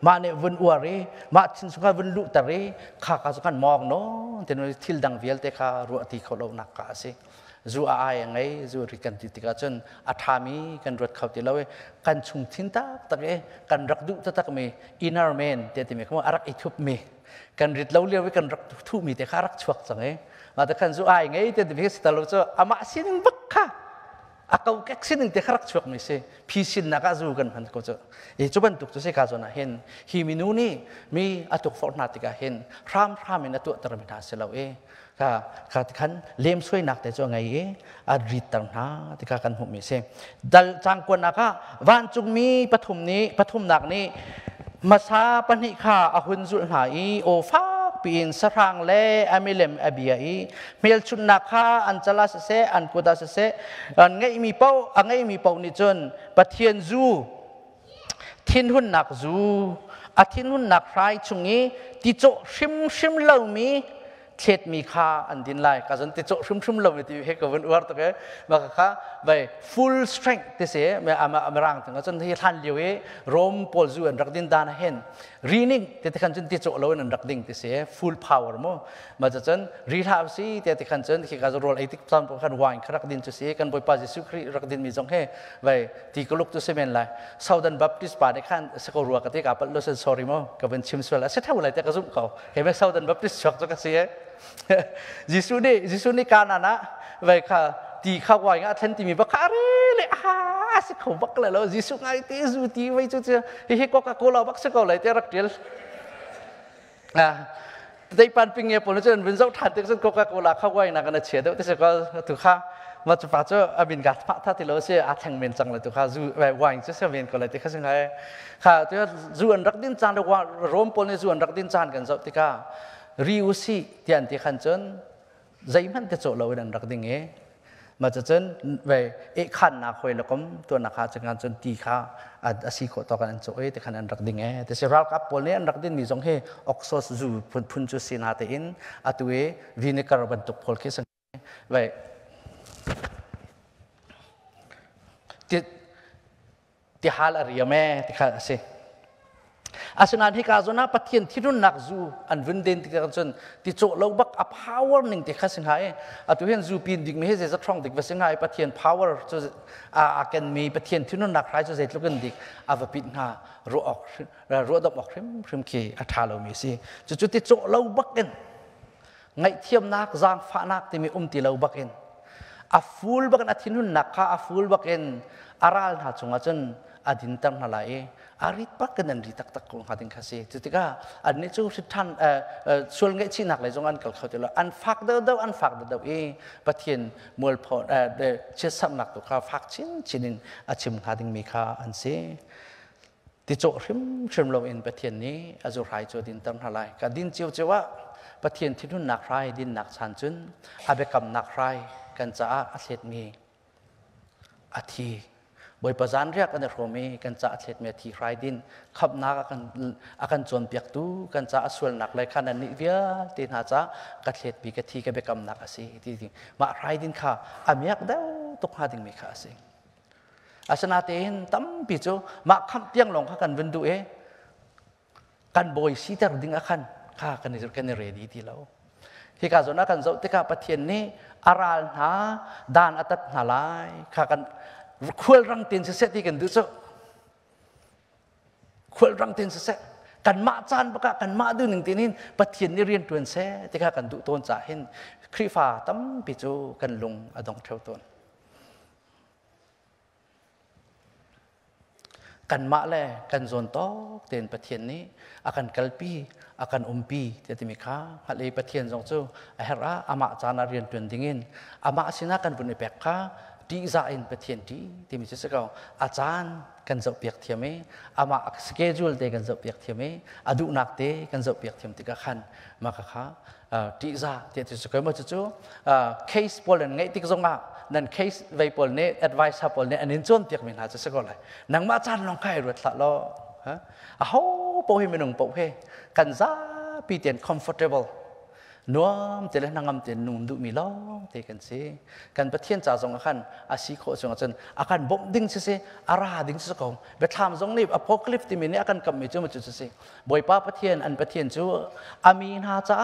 ma ne vun uare ma chin sunga vun lu tare kha ka zo kan mong no te no thil dang vial te kha ru ati kholo nak ka se zu a ai ngai zu ri kan ti tika chon athami kan rot khau ti lawe kan chung thin ta tak kan rak du ta tak me inner man te te me ko arak ithup me kan rit lo le we kan rak thu mi te kha rak chuak chang ma ta kan zu ai ngai te te se ta lo cho ama sin bak kha akau keksin ng tekharak chuak mi se pisin nakazu kan han ko cho choban tuk to se ka zo na hen hi minuni mi atuk fornatika hen ram in atu termina selaw ka kan lem soi nak te cho ngai rit tang na tika kan hu mi se dal chang kon naka wan chung mi pathum nak ni masa pani kha ahun zu hai o fa pin sarang le amilem abiai mel chun nakha anjala se an kuda se an ngai mi pau ni chon pathian zu thin hun nak zu a thin hun nak rai chungi ti cho shim lo mi thet mi kha an din lai ka jon ti cho shim lo mi ti he ko wen war to ke ma kha bai full strength te se me amarang tang chon hi than liu rom pol zu an rak din dan hen rining te kan chon ti cho lo an rak ding te se full power mo ma chon ri thab si te kan chon ki ka rol 80% kan wain krak din chu se kan boi pa jesu khri rak din mi jong he bai ti ko luk tu se men lai southern baptist pa de kan se ko ruwa ka te ka pal lo sen sorry mo ka ben chim swala se thau lai te ka zum ko he me southern baptist chok to ka se jisu ni kanana bai kha ti kha wai nga then ti mi ba khare le se khou bak le lo jisu ngai te zu ti wai chu he coca cola bak se ko lai te rak tel dei pan ping ye pon chen bin zau that te chen coca cola kha wai na kana che de te se ko tu kha ma chu pa chu abin ga pha tha ti lo se a thang men chang le tu kha zu wai chu se ven ko lai te kha sing hai kha tu zu an rak din chan de wa rom pon ne zu an rak din chan kan zau ti ka riusi tian ti khan chon zai man te cho lo dan rak ding mà cho chân về khăn na khơi là cũng tuần na khá chẳng hạn chân tì khá asi ko to kan cho te khan an rak ding te se ral kap pol ne an rak din mi jong he oxos zu phun chu sin ha te in atue vinegar ban tok phol ke sang ve ti hal ariame te kha se asunan hi ka zona pathian thirun nak zu an vnden ti ka chon ti cho lo bak a power ning te kha sing hai atu hen zu pin dik me he je throng dik wasing hai pathian power cho a ken me pathian thirun nak rai cho je tlukan dik ava pin ha ro dok ok rim ki a tha lo mi si chu ti cho lo bak en ngai thiam nak jang pha nak ti mi ti lo bak en a full bak na thirun nak kha a full bak en aral ha chunga chon adin tang na lai arit pak kan ri tak tak ko hating khase chutika adni chu than sul ngai chi nak lai jong an kal khotelo an fak do pathian mol phot de che sam nak to kha fak chinin achim hating mi kha an se ti cho rim lo in pathian ni azu rai cho din tam halai ka din chiu chewa pathian thidun nak rai din nak chan chun abe kam nak rai kan cha a set mi athi boi pazan riak an romi kan cha thlet me thi rai din khap na akan chon piak tu kan cha asul nak lai khan an ni via tin ha cha ka thlet pi ka thi ka bekam nak asi ti ma rai din kha amiak dau tok ha ding mi kha asi asana ten tam pi chu ma kham tiang long kha kan vin du kan boi si tar ding akhan kha kan ready ti lo hi ka zona kan zo te ka pathian ni aral na dan atat na lai kha kan ควรรังเตียนเสร็จที่กันดูซะควรรังเตียนเสร็จกันมาจานปะกะกันมาดูหนึ่งตีนินปะเทียนนี่เรียนตัวเสร็จที่ข้ากันดูต้นจ่าเห็นครีฟ้าตั้มปิจูกันลงอดองเท่าต้นกันมาแลกันโซนโตเตียนปะเทียนนี้อาการกัลปีอาการปีที่ที่มีข้าฮัลเลยปะเทียนจงจูไอ้ฮาระอามาจานาเรียนตัวดิ่งินอามาสินะกันบุญเปกข้าดีใจอินปะเทียนที่มีเจ้าเขาอาจารย์กันจะเปียกเทียมอามาสเกจูลเตกันจะเปียกเทียมอดุนักเตกันจะเปียกเทียมติกขันมาข้าดีใจที่ที่สุดก็มาจู่เคสพอลนั่นไงที่ก็ส่งมานั่นเคสไวพอลเนี่ย advice พอลเนี่ยอันนี้จนเปียกมีนาจะสักอะไรนังมาจานลองใครรู้ละล้อฮะอ้าวพอให้มันหนุ่มพอให้กันจะปีเตียน comfortable นัวมแต่ละนางงามเตียนนุ่มดูมีล้อเตกันสิกันประเทศจ่าส่งอาการอาศิโคส่งอาจารย์อาการบ่มดิ้งสิอาราดิ้งสิเขาเบ็ดทามส่งนี่อพอคลิปที่มีเนี่ยอาการกำมีจู่มาจู่สิบ่อยป้าประเทศอันประเทศจู่อามีนหาจ้า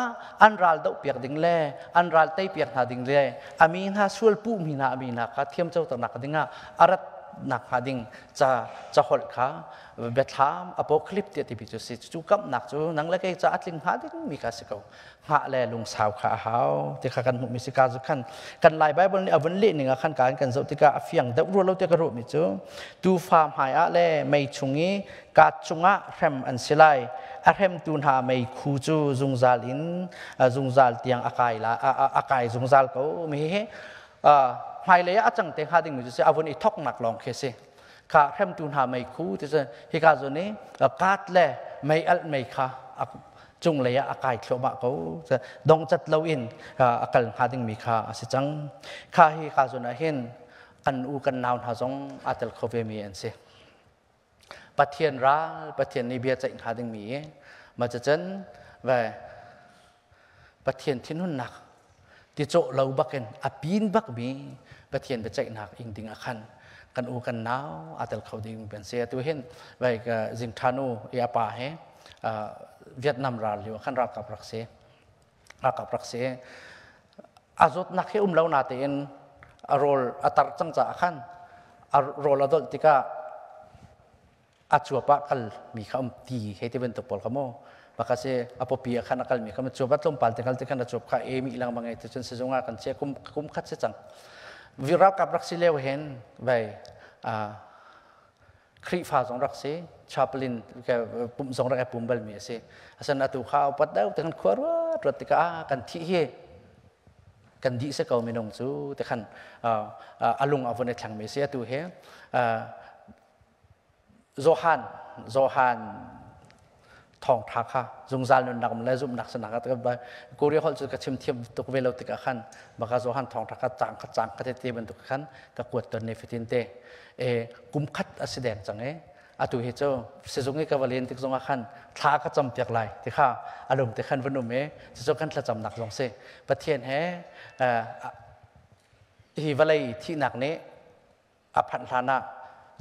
อันรัลดอกเปียกดิ้งเล่อันรัลเตยเปียกหาดิ้งเล่อามีนหาส่วนผู้มีนาอามีนาคาเทียมเจ้าตระหนักดิ้งอารัตนักหาดิ้งจะหดขาเบ็ดทามอพอคลิปที่พิจูสิจู่กับนักจู่นังเล็กจะอัดลิงหาดิ้งมีกาสิเขาหาแลลุงสาวขาหาวที่ข้ากันมีสิกาจุขันกันไล่ใบบนนี้วันเล่หนึ่งขันการกันสุดที่กาเฟียงแต่รัวเราจะกระโดดมิจูดูฟาร์มหายอะแลไม่ชุงงี้กาจุงะแรมอันสิไลอะแรมตูนหาไม่คูจูจุงซาลินจุงซาลเตียงอากายละอากายจุงซาลเขาไม่เห็นหายเลยอาจังเตะหาดิ่งมิจูสิอาวันนี้ทอกหนักลองเคสข้าแรมตูนหาไม่คูที่จะฮิกาจุนี้กาดแลไม่อัลไม่ข้าจงเลยอากาศเขาบอกเขาจะดงจัดเราอินอากาศหาดิ่งมีค่าสิจังค่าที่ข้าส่วนเห็นกันอูกันนาวหาจงอาจจะเขาเวมีอันเสียประเทศร้าประเทศในเบียร์จะหาดิ่งมีมาจะจันว่าประเทศที่นู่นหนักที่โจเราบักเองอภินบักมีประเทศไปใจหนักอิงดิ่งอาคันกันอูกันนาวอาจจะเขาดิ่งเป็นเสียตัวเห็นว่าจิงทานูเอียป่าเหเวียดนามรัลอยู่ขันรักกับรักเสียอาจุดนักเขเราหน้าเตียนโรลอัตราจังจะขันโรลอัตติกาอาชัวปะกัลมีคำตีให้ที่เป็นตัวปอลขโมมากเสียอพอปีขันกัลมีคำชัวปะลมปัลติกัลติกันชัวปะเอมีหลังบางไงที่จนสิจงอากันเสียคุ้มคัดเสียจังวิรักกับรักเสียเลวเห็นไปครีฟ้าสองรักเสียชาปลินแกปุ่มสองรักแกปุ่มเบลมีเสียอาศัยตัวข้าวปัดเดาแต่กันขวดรถติกากันที่เฮกันดีเสียเก่าไม่นงจูแต่ขันอารมณ์เอาวันในทางมีเสียตัวเฮโจฮันทองทักค่ะจงซาลนนักมันเลยจุ่มนักสนักแต่ก็กูเรียกเขาจะกระชิมเทียมตุกเวลติกาขันบางครั้งโจฮันทองทักจางก็จะเทียมเป็นตุกขันก็กวดตัวเนฟิตินเตกุมขัดอสิเดนจังอาตุเฮโจเสจงนี้ก็วาเลนติกจงอาขันท้าก็จำเปียกไหลที่ข้าอารมณ์ที่ขันวันนุ่มเสจงกันจะจำหนักจงเสประเทศฮิวาเลที่หนักนี้อภันธานะ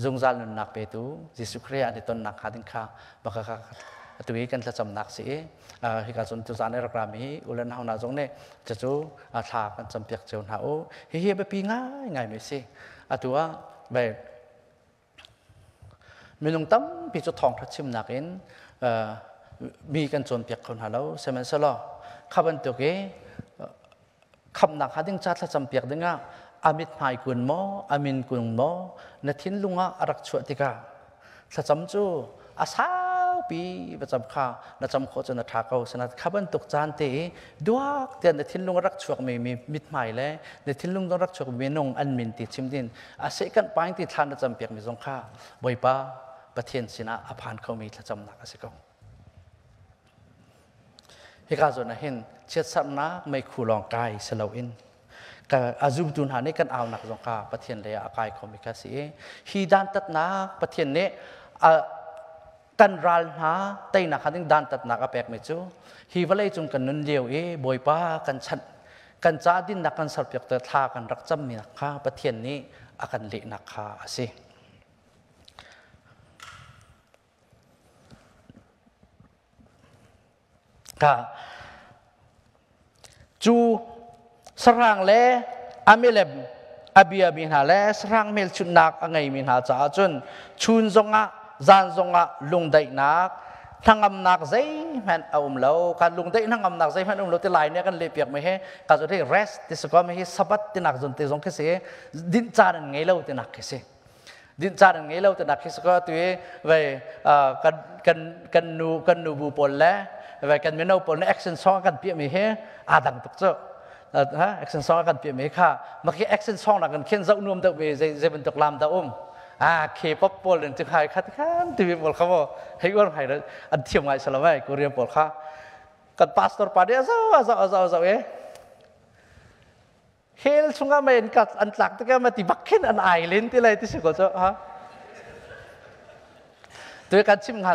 จงซาลนนักเปตูจิสุครีอันที่ต้นหนักหาดินข้าบางครั้งตัวนี้กันจะจำหนักสิฮิการสนจุสานในรักรามีอุลนหานาจงเนี่ยจะจูท้ากันจำเปียกเจ้าหน้าโอเฮียไปปีง่ายไม่สิตัวแบบมีลงตั้มปีจุดทองทัดชิมหนักเองมีกันจนเปียกคนหาแล้วเซมันสลอขับอันตัวเก๋ขับหนักหาดิ้งจัดทัดจำเปียกดิ้งอามิดหายกุนโมอามินกุนโมนัทินลุงอารักชวติกาทัดจำจูอาสาวปีประจำข้านัดจำโคจรนัดทาเขาสนัดขับอันตกจานเตะดวกเตียนนัทินลุงรักชวกมีมิดหมายเลยนัทินลุงต้องรักชวกมีนงอันมินติดชิมดินอาศัยกันไปติดทานนัดจำเปียกมีสงข้าบ่อยป้าประเทศสินะอภานเขามีทัดจำหนักสิเขาเหตุการณ์ส่วนนั้นเห็นเชิดสัมนักไม่คู่ลองกายเสลาอินกับอาจุมตุนหานี่กันเอาหนักสงข้าประเทศเลยอากายเขามีกาสีฮีดานตัดนักประเทศนี้กันรัลหาไตนักขันดันตัดนักอเปกไม่จูฮีวะเลยจุงกันนุนเดียวบ่อยป้ากันชัดกันจ้าดินนักกันสับเปียกเตอท่ากันรักจำมีนักข้าประเทศนี้อากันเละนักข้าสิค่ะจูสร้างเล่อเมเลม abia min ha le srang mel chun nak angai min ha cha chun chun zonga zan zonga lungdai nak thangam nak zai man lo kan lungdai thangam nak zai man lo te lai ne kan le piak me he ka zo the rest this ko me he sabat te nak zon te zong ke se din chan ngai lo te nak ke se din chan ngai lo te nak ke se ko tu ve kan nu bu pol le ve kan me no pol ne action song kan pi me he adang tuk cho action song kan pi me kha ma ki action song na kan khen zau nuam ta ve zai ben tok lam ta K-pop ปอลเรื่องจะใครคัดกันทีวีปอลเขาบอกให้ก่อนให้เราอันเทียมไงสลับไปกูเรียนปอลเขากันพาสตอร์ปาเดียซะเฮลช่วงนั้นไม่เห็นกัดอันหลักที่แกมาตีบักเก็ตอันไอเลนที่ไรที่สุดก็จะฮะตัวการชิมหา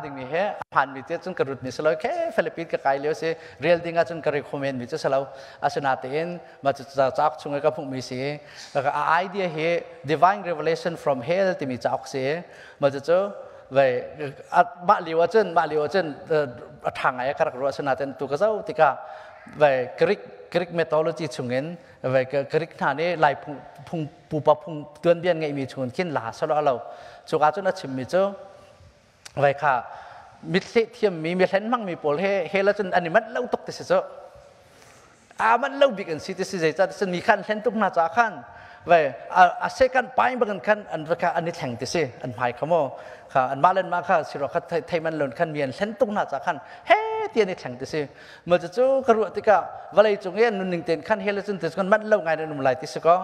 ดิ่งนี้เฮ้ผ่านมิเตจนกระดุดมิสลอยแค่ฟิลิปปินส์กับไกลเลี้ยวเสียเรียลดิ่งจนกระดิกคอมเมนต์มิจะสลาวอาชนาเตนมาจะจักช่วงนี้ก็พุ่งมิเสียแล้วก็ไอเดียเฮ้ divine revelation from hell ที่มีจักเสียมาจะเจอไปมาเลี้ยวจนทางไหนก็รักรู้อาชนาเตนตัวก็เจ้าติกาไปกริกเมทอโลจีช่วงนี้ไปกริกท่านี้ลายพุ่งปูปะพุ่งเตือนเบียนไงมีช่วงขึ้นหลาสลอเราจุกอาจนชิมมิเจ้าไว้ค่ะมิตรเทียมมีเห็นมั่งมีโปลเฮแล้วจนอันนี้มันเล่าตกติดเสียมันเล่าบิกันสิติดเสียจะมีขั้นเห็นตุกน่าจะขั้นไว้เสกันไปบางขั้นอันว่าอันนี้แทงติดเสียอันหมายคำว่าค่ะอันมาเล่นมาค่ะสิเราคัดไทยมันหล่นขั้นเมียนเห็นตุกน่าจะขั้นเฮ้เตียนี่แทงติดเสียเมื่อจะจู่กระรุติกาว่าอะไรจงเงี้ยนุ่นหนึ่งเตียนขั้นเฮแล้วจนติดกันมันเล่าไงในนุ่มลายติดเสียก็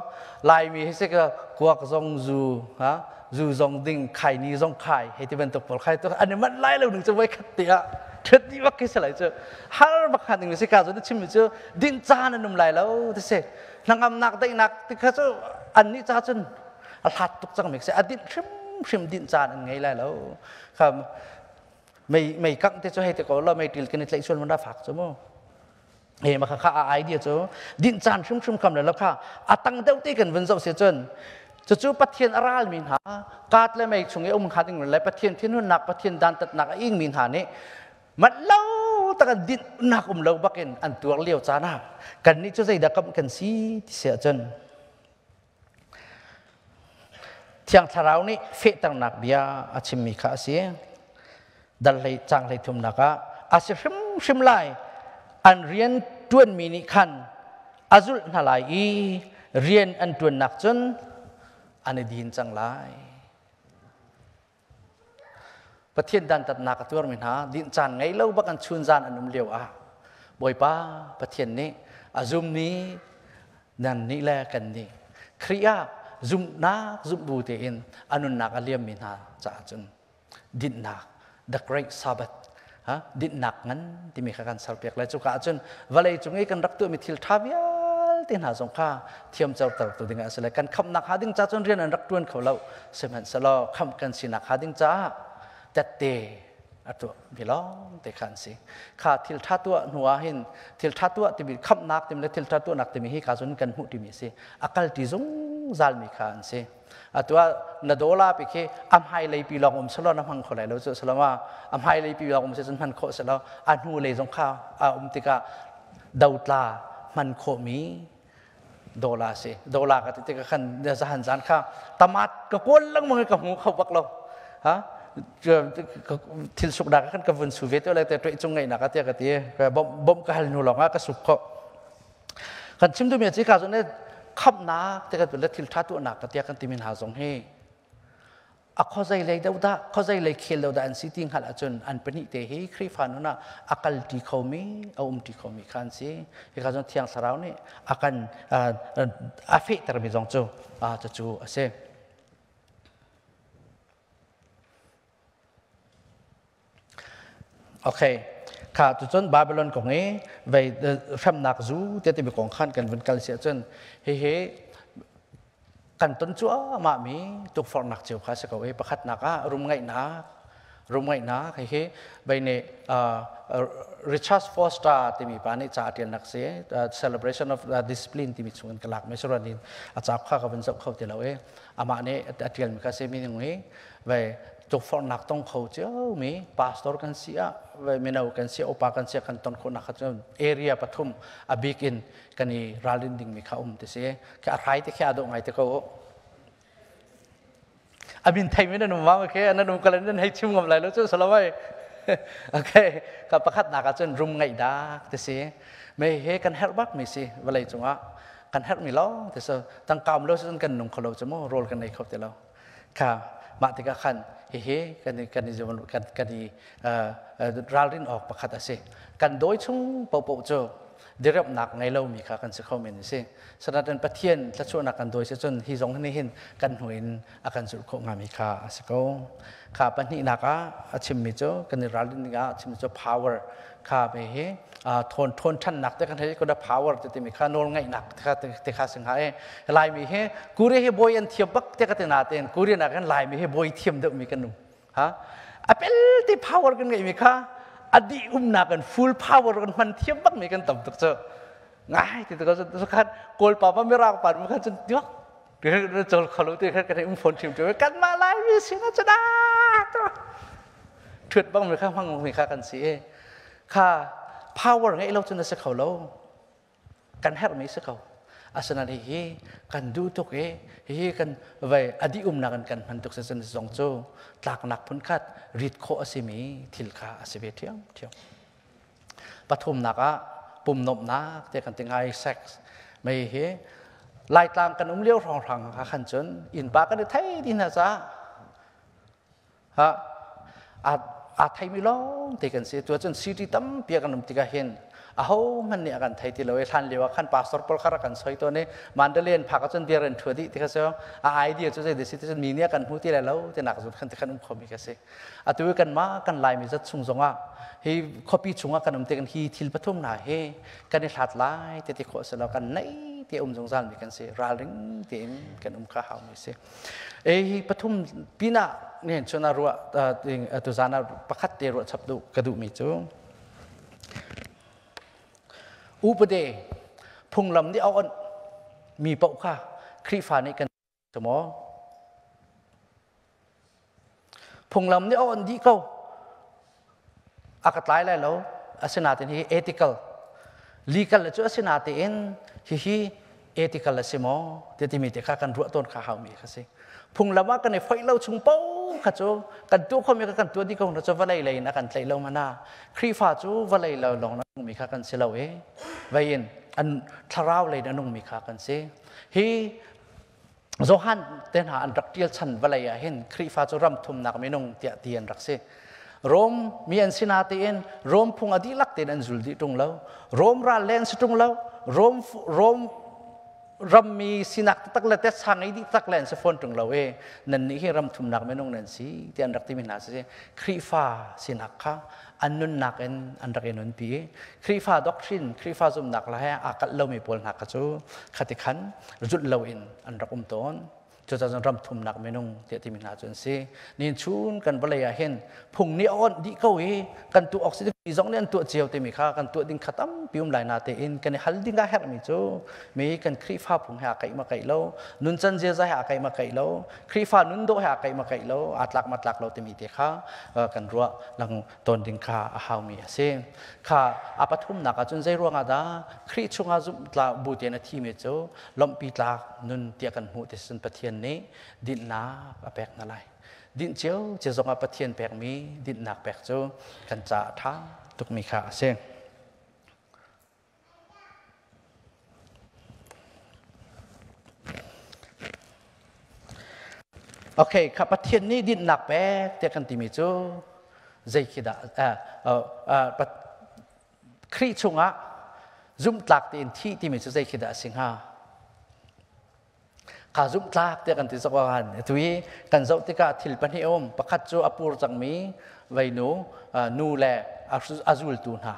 ลายมีให้เสียก็กวักซองจูฮะจูซองดิ่งไข่นี้ซองไข่ให้ที่เป็นตัวปลไข่ตัวอันนี้มันไล่เราหนึ่งจะไว้ขัดเตียเถิดนี่ว่าคิดอะไรเจอฮาร์บักขัดหนึ่งสิกาจนชิมเจอดินจานนุ่มไหลแล้วที่เสกนังอำนักได้นักที่เขาเจออันนี้จ้าจนหัดตุกจังมิกเสอดินชิมดินจานไงไหลแล้วครับไม่กังที่จะให้ที่เขาเราไม่ติดกันในใจชวนมันได้ฝากจมูกเฮ้มาข้าไอเดียเจอดินจานชิมคำเลยแล้วค่ะตั้งเต้าตีกันวันเสาร์เสียจนจู่ๆปะเทียนอาราลมินหากาดเลยไม่ชงเอมขาดิ่งเลยปะเทียนที่นู่นหนักปะเทียนดันตัดหนักอิงมินหานี่มันเล่าตะกันดินหนักเล่าบักเอ็นอันตัวเลี้ยวจานากันนี่จะใจดักกับกันสีที่เสียจนเที่ยงทาราวนี่เฟตังหนักเบียอาชิมิข้าเสียดัลเลยจังเลยทุ่มนักอาศัยชิมไลอันเรียนต้วนมินิคันอาจุลนาลายเรียนอันต้วนหนักจนอันนี้ดินจังไรประเทศดันตัดนักตัวมินหาดินจันไงเล่าบักันชุนจานอันนุ่มเลี้ยวบ่อยป้าประเทศนี้อาจุมนี้นั่นนี่แหละกันนี่ครีอาจุมนักจุมบูเตียนอันนุ่นนักเลี้ยมมินหาจ้าจนดินนัก the great Sabbath ดินนักงั้นที่มีการสับเปียกเลยจุกอาจนวันเลยจุงไอ้กันรักตัวมิทิลทาวิที่หาสงข้าเทียมเจ้าตัวตัวดิ่งอะไรเลยกันคำนักหาดิ่งจ้าจนเรียนอันรักตัวเขาเล่าเสมือนสลอคำกันสินักหาดิ่งจ้าแต่เตะตัวบิลองเตะขันสิข้าทิลทัดตัวหัวหินทิลทัดตัวที่มีคำนักที่มีทิลทัดตัวนักที่มีให้การจนกันหูที่มีสิอาการที่จงจัลมีขันสิตัวนัดโดลาไปแค่อัมไฮเลยปีลองสลอน้ำพังเขาเลยเราจะสลอว่าอัมไฮเลยปีลองเสจนพันโคสลออันหูเลยจงข้าติกาดาวตามันโคมีโดลาสิโดลาก็ติดกันเดี๋ยวจะหันจานข้าตามัดก็กวนลังมึงกับหูเขาบักเราทิลสุกดากันกับวันสุเวทอะไรแต่ตัวจงไงนักเตียกันเตียก็บ่มก็หันหูหลงก็สุกเขากันชิมดูมีอะไรกันจนเนี่ยขับนักแต่กันเป็นทิลทัดตัวนักเตียกันที่มินหาสงเฮข้อใจเลยเดาด้าข้อใจเลยเคลเดาด้าอันสิทิ้งหันจนอันเป็นนิเตหิครีฟานุนะอาการที่เขามีที่เขามีขันสิที่เขาจนเที่ยงสาราวนี่อาการอาเฟตแต่ไม่จงจูจะจูเสโอเคข้าจนบาบิลอนของนี้ไปทำนักจูที่จะไปของขันกันเป็นการเสียจนเฮ้กันต้นจั่วมามีตุกฟองนักเจียวข้าศึกเอาไว้ประคัดนักรุมไงนักเฮ้ไปในริชาร์ดฟอสตาร์ที่มีปานิจาเตียนนักเสีย celebration of discipline ที่มีชวนกันหลักไม่ใช่ว่านี่อาจารย์ข้าก็เป็นสับเข้าที่เราอามาเนี่ยเตียนมีข้าเสียมีอย่างนี้ไป tục phật nạc tông khẩu chứ mi pastor kan sia về mình nào kan sia opa kan sia kan ton khôn nạc cho area pathum abikin kan ni ralin ding mi khao te se ka rai te kha do ngai te ko abin thai mi na nu ma ke na nu kalan nan hai chim ngam lai lo chu salawai okay ka pakhat naka chun room ngai da te se me he kan help back mi si walai chunga kan help mi lo te so tang kam lo chun kan nung kholo chmo role kan nei khop te lo ka ma te ka khan he kan ni jawan kan ni ralin ok pakhat ase kan doi chung po cho dirap nak ngai lo mi kha kan se comment se sanatan pathian tla chu nak kan doi se chun hi jong ni hin kan huin akan sur kho ngami kha ase ko kha pani naka achim mi cho kan ralin ga achim cho power kha be he thon than nak te kan he ko da power te mi kha nol ngai nak te kha sing ha e lai mi he kure he boy an thiam bak te ka te na ten kure na kan lai mi he boy thiam de mi kan nu ha apel te power kan ngai mi kha adi nak kan full power kan man thiam bak mi kan tam tuk cho ngai te ko so khan kol papa mi rak pan mi kha chun yok de chol khalo te kha kan phone thiam cho kan ma lai mi sing cha da thut bang mi kha hang mi kha kan si e kha power ngai lo chun se khalo kan her mi se khau asana hi kan du tok e hi kan vai adi na kan man tuk se chen song cho tlak nak phun khat rit kho asimi thil kha asibe thiam pathum naka pum nop na te kan tingai sex mai he lai tlang kan liêu rong kha khan chun in ba kan thai din na cha ha a thai mi long te kan se tu chun city tam pia kan ti ka hen a ho man ne kan thai ti lo e than lewa khan pastor pol khara kan soi to ne mandalen pha ka chun biaran thodi ti ka so a idea chu se de citizen mi ne kan hu ti la lo te nak zu khan te khan khomi ka se a tu kan ma kan lai mi zat chung zonga he copy chunga kan te kan hi thil pathum na he kan ni hlat lai te ti kho se lo kan nei te jong zal mi kan se raling te kan kha ha mi se e pathum pina ne chuna ruwa tu zana pakhat te ro chap du ka du mi chu upade phunglam ni aw mi pau kha khri fa ni kan chmo phunglam ni aw di ko akat lai lai lo asina tin hi ethical legal chu asina tin hi ethical asimo te ti mi te kha kan ru ton kha ha mi kha se phunglama kan phai lo chung pau kha chu kan tu kho mi kan tu di ko na chu valai lai na kan tlai lo mana khri fa chu valai lo long na mi kha kan se lo e vain an tharau lai na nong mi kha kan se hi zohan ten ha an raktial chan valai a hen khri fa chu ram thum nak mi nong tia tian rak se rom mi an sinati en rom phung adi lak ten an zul di tung lo rom ra len si tung lo rom ram mi sinak tak la te sangai di tak len se phone tung lo e nan ni hi ram thum nak me nong nan si tian rak ti min na se khri fa sinak kha annun nak en an rak en pi khri fa doctrine khri fa zum nak la ha akat lo mi pol nak ka chu khati khan rut lo in an rak ton cho cha ram thum nak me nong te ti min na chun se nin chun kan balaya hen phung ni on di ko e kan tu oxygen zong nen tu chiao te mi kha kan tu ding khatam pium lai na te in kan hal ding ga her mi chu me kan khri fa phung ha kai ma kai lo nun chan je za ha kai ma kai lo khri fa nun do ha kai ma kai lo atlak matlak lo te mi te kha kan ruwa lang ton ding kha a hau mi ase kha apathum na ka chun jai ruanga da khri chunga zum tla bu te na thi me chu lom pi tla nun tia kan hu te sun pathian ne din na apek na lai din chiếu chỉ dùng ở pathian bẹc mi din nạc bẹc cho cần trả thá tục mi khả sen ok khả pathian ni din nạc bẹc thì cần tìm cho dây khi đã khi chung á zoom tlak tiền thi tìm cho dây khi đã sinh ha khá dụng tlak te kan ti sokan tui kan zau te ka thil pan hi om pakhat chu apur chang mi vai nu nu le azul tu na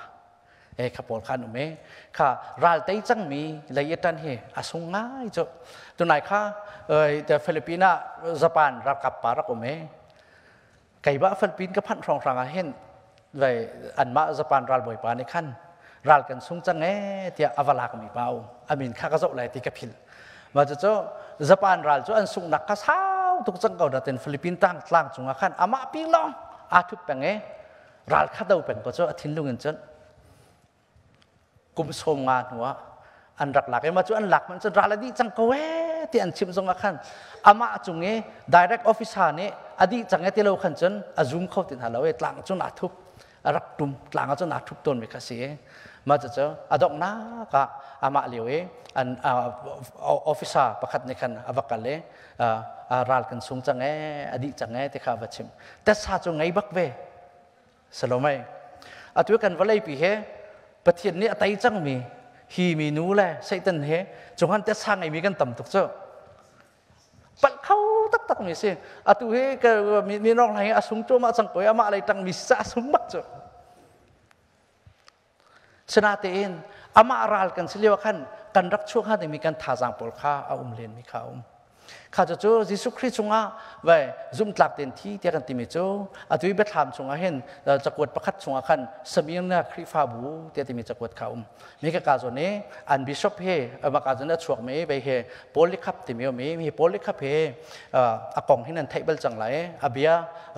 e khapol khan me kha ral tei chang mi laitan he asung ngai cho tu nai kha te Filipina Japan rap kap parak ome kai ba Philippine ka phan rong rang a hen vai an ma Japan ral boi pa ni khan ral kan sung chang e tia avalak mi pau amin kha ka zau lai ti ka phil mà cho Japan ral cho an sung nak ka sao ทุกจังเก่าดัดเต็นฟิลิปปินส์ตั้งล่างจงอาคันอามาปีลองอาทุบแปงเอรัลคาดเอาเป็นก็จะทิ้งลุงเงินจนกุมสมงานหัวอันหลักๆมาจุอันหลักมันจะรัลดีจังเกวที่อันชิมจงอาคันอามาจงเอ direct officer เนี่ยอดีจังเอที่เราขันจนอาจุมเข้าติดหาเราเอต่างจนอาทุบรักตุ่มต่างจนอาทุบต้นไม่ขาเสียมาจะเจออดอกน้ากะอามาเลียวเออันออฟฟิศประคัดในคันอวกาศเลยรัลกันสูงจังเออดีจังเอที่ข้าวัชิมแต่ซาจงไงบักเวสโลไม่อตัวกันวันเลยปีเฮประเทศนี้อะไรจังมีฮีมีนู้แหละใส่ตันเฮจงหันแต่ซาไงมีกันต่ำตุกเจ้าปัดเข้าตักมีสิอตัวเฮก็มีน้องไหนอาสุงโจมาจังก๋วยอามาอะไรตั้งมีซาสุงบักเจ้าชนะเตียนอามารัลกันเสียว่าขันกันรักช่วงหันมีการท่าจางปลข้าเอาเลียนมีเขาข้าจะจูยิสุคริสต์จงอาไว้จุ่มตลักเต็นที่เทียกันติมิจูอาตุยเบทามจงอาเห็นจักรวดประคัดจงอาขันสมีนนาคริฟาบูเทียติมิจักรวดเขามีกการส่วนนี้อันบิชอปเฮมาการส่วนนี้ช่วงมีไปเฮโพลิคับติมิโอมีโพลิคับเฮอากองที่นั่นเทเบิลจังไรอาเบีย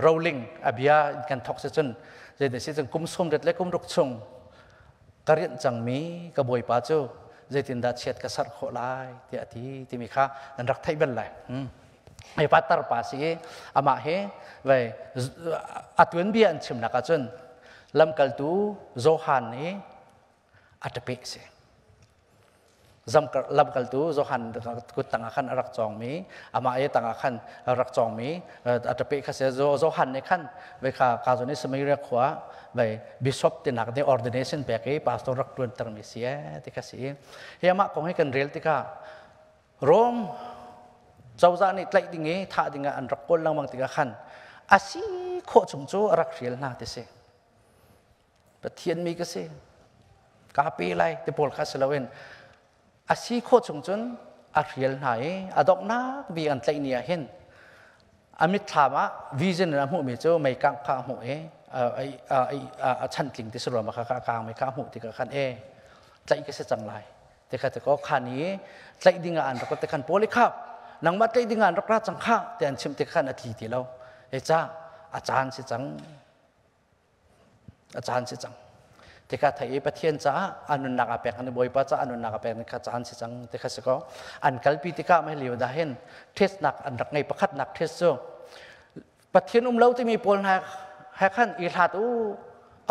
โรลลิงอาเบียกันท็อกซิจนจะได้สิจังกุมสมเด็จเล็กกุมรุกชงกระเรียนจังมีกระบวยป้าเจ้าเจตินดาเชียดกษัตริย์โคลายที่มีข้านันรักไทยเป็นไรไอ้ปัตตาร์ภาษีอามาเฮไว้อัตวันเบียนชิมนักจนลำกัลตูโจฮันนี่อัตเปกเสลำกัลตูโจฮันกุตั้งอาคันรักจองมีอามาเอตั้งอาคันรักจองมีอัตเปกเสโจฮันในขั้นไว้ข้าการส่วนนี้สมัยเรียกว่าไปบิชอปที่นักใน ordination ไปกี่พาสตอร์รักตุนตร์มิเสียที่ข้าสิเฮียมาคงให้กันเรียลที่ข้าโรมเจ้าจานี่ไล่ดิ่งเงี้ยท่าดิ่งอันรักคนลังมังที่ข้าขันอาศัยโคจงโจรักเรียลนาที่เสประเทศมีก็เสกาปีไลที่พอลคาสลาเวนอาศัยโคจงจนอาเรียลนาอดอกนักบีอันไล่เนี่ยเห็นอามิถามว่าวิจารณ์หัวมีโจไม่กังข้าหัวชั้นจริงที่สุดมาข้ากลางไม่ข้าหูที่ข้าขันใจก็เสียจังไรแต่ข้าแต่ก็ขันนี้ใจดิ่งอันเราก็แต่ขันโพลิครับนังมาใจดิ่งอันเราราจังข้าแต่อันชิมแต่ขันอาทิตย์ที่เราจ้าอาจารย์เสียจังแต่ข้าไทยประเทศจ้าอันนั้นนักอาเปกอันนี้บ่อยป้าจ้าอันนั้นนักอาเปกนี่ข้าอาจารย์เสียจังแต่ข้าเสียก็อันกัลปีที่ข้าไม่เลี้ยวได้เห็นเทสนักอันรักไงประคัดนักเทสโซประเทศเล่าที่มีปนให้ขันอิหาตู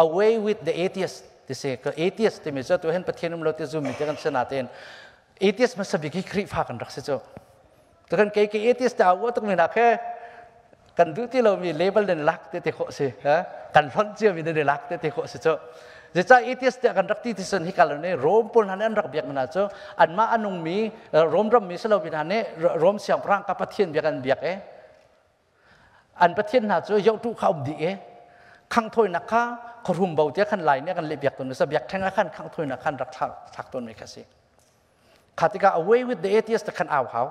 away with the atheist ที่เสก atheist ที่มีเจ้าตัวเห็นประเทศเราที่ซูมิที่กันสนาเตน atheist มันสบิกิคริฟ้ากันรักเสียเจ้าตัวกันเกี่ย atheist แต่ว่าต้องมีนักแค่กันดูที่เรามี label เดินลักที่เทโคเสียกันร้อนเชื่อมีเดินลักที่เทโคเสียเจ้าจะจ้า atheist แต่กันรักที่ที่สุดที่กันเราเนี่ยโรมปนหันอันรักเบียกมันนะเจ้าอันมาอันนุ่งมีโรมรำมีสลาวินาเนี่ยโรมเสียงพร่างกับประเทศเบียกันเบียกอันประเทศน่าจะยกทุกข้าวดีขังถอยนักข้าขรุมเบาเตี้ยขันไหลเนี่ยกันเล็บยักตัวนึงสบียกแทงขันขังถอยนักขันรักทักตัวไม่kasiขัดที่ก็ away with the atheist ขันเอาเขา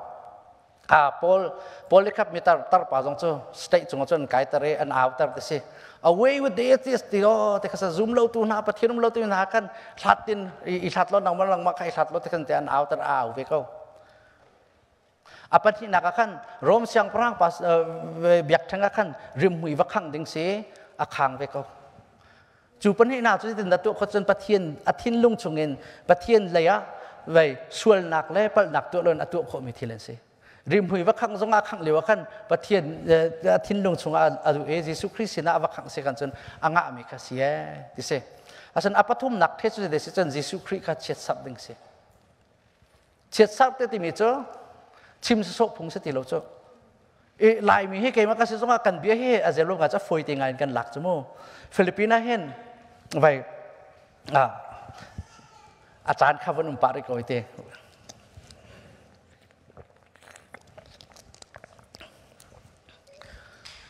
Paul lekap mitar tar pa jong cho state jong chon kai tare an outer te se away with the atheist ti o te kasa zoom lo tu na pathirum lo tu na kan thatin I that lo nang malang makai that lo te kan te an outer au ve ko apan hi nakakan rom siang prang pas biak thanga kan rim hui wakhang ding se akhang ve ko chu pan hi na chu tin da tu kho chon pathian athin lung chungin pathian leya ve sual nak le pal nak tu lon atu kho mi thilen seริมหุยว่าขังสงอาขังเหลวขันประเทศทินลงสงอาอดูเยซูคริสต์นะว่าขังเสกันจนอ่างมีข้าเสียดิเสอาศัยอปัทุมนักเทศจะได้สิจนเยซูคริสต์ข้าเช็ดซับดึงเสเช็ดซับเตติมิโจชิมสุพงสติโลโจลายมีให้เกี่ยมาข้าเสียสงอากันเบี้ยให้อาเจโลกาจะฟอยติงานกันหลักจมูกฟิลิปปินส์เห็นไปอาจารย์ข้าวันอุปาริโกยเต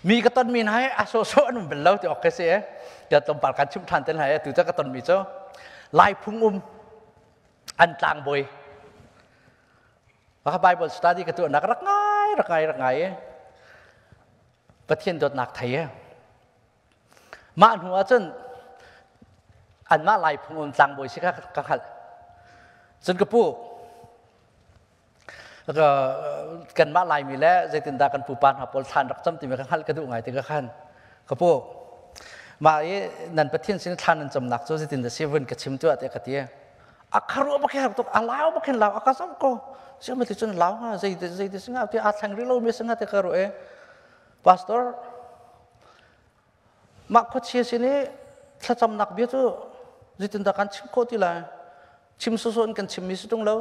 มีกระต้นมีนให้อาโซโซนุ่มเป็นเล่าที่ออกเกษตรจะต้องปาการชุมทันเต้นให้ตัวเจ้ากระต้นมีเจ้าลายพุ่งอันต่างบอยว่าไบเบิลสตัดดี้กระตัวนักรักง่ายประเทศตัวนักไทยมาหัวจนอันมาลายพุ่งต่างบอยสิครับกังหัดจนกระปู ก็กันมาลายมีแล้วใจตินดากันปูปานหาปอลทานรักจำติมีกันหันกระดูกไงติกขันกระโปงมานันประเทศสินทานนันจำหนักโจใจตินดาเซเว่นกระชิมตัวแต่กระเทียอาคารุบักแค่ตกอาลาวบักแค่ลาวอาคาซัมโกเชื่อมันที่จนลาวฮะใจสิงห์ที่อาทังริโลมีสิงห์ที่คารุพาสตอร์มาขดเชียสินี้ถ้าจำหนักเบี้ยจูใจตินดากันชิมโคติละชิมสุสานกันชิมมิสตุงแล้ว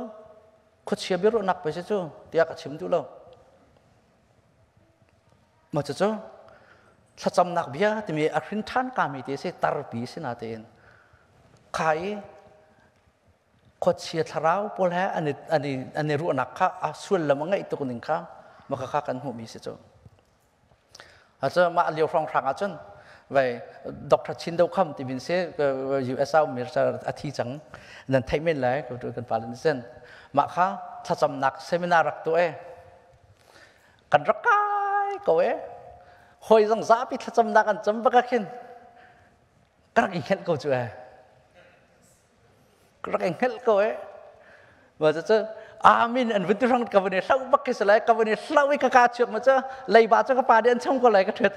ขดเชียเบี้ยรู้หนักไปใช่จูที่อากันชิมดูแล้วมาเจ้าถ้าจำหนักเบี้ยที่มีอารินท่านกามีที่เสตารบีสินาเตนใครขดเชียทาราวพอแล้วอันนี้รู้หนักข้าส่วนละมั้งไอ้ตัวคนหนึ่งข้ามาข้ากันหูมีสิเจ้าอาจจะมาเลี้ยวฟองทางอาจารย์ไปดร.ชินเดลคัมที่บินเซ่อยู่USAมีอาทิตย์จังนั่นไทยไม่เลยก็ดูกันปาลินเซนมาข้าถ้าจำหนักเซมินาร์รักตัวกันรักกายก็หอยจังซาปิถ้าจำหนักกันจำปากขึ้นกระไรเห็นก็ช่วยกระไรเห็นก็ว่าจะอามินอันวิธีรังกับวันนี้เล่าบักกิสเลยกับวันนี้เล่าวิกาเชื่อมาจะเลยบาจะกับปาเดียนช่องก็เลยก็เถิด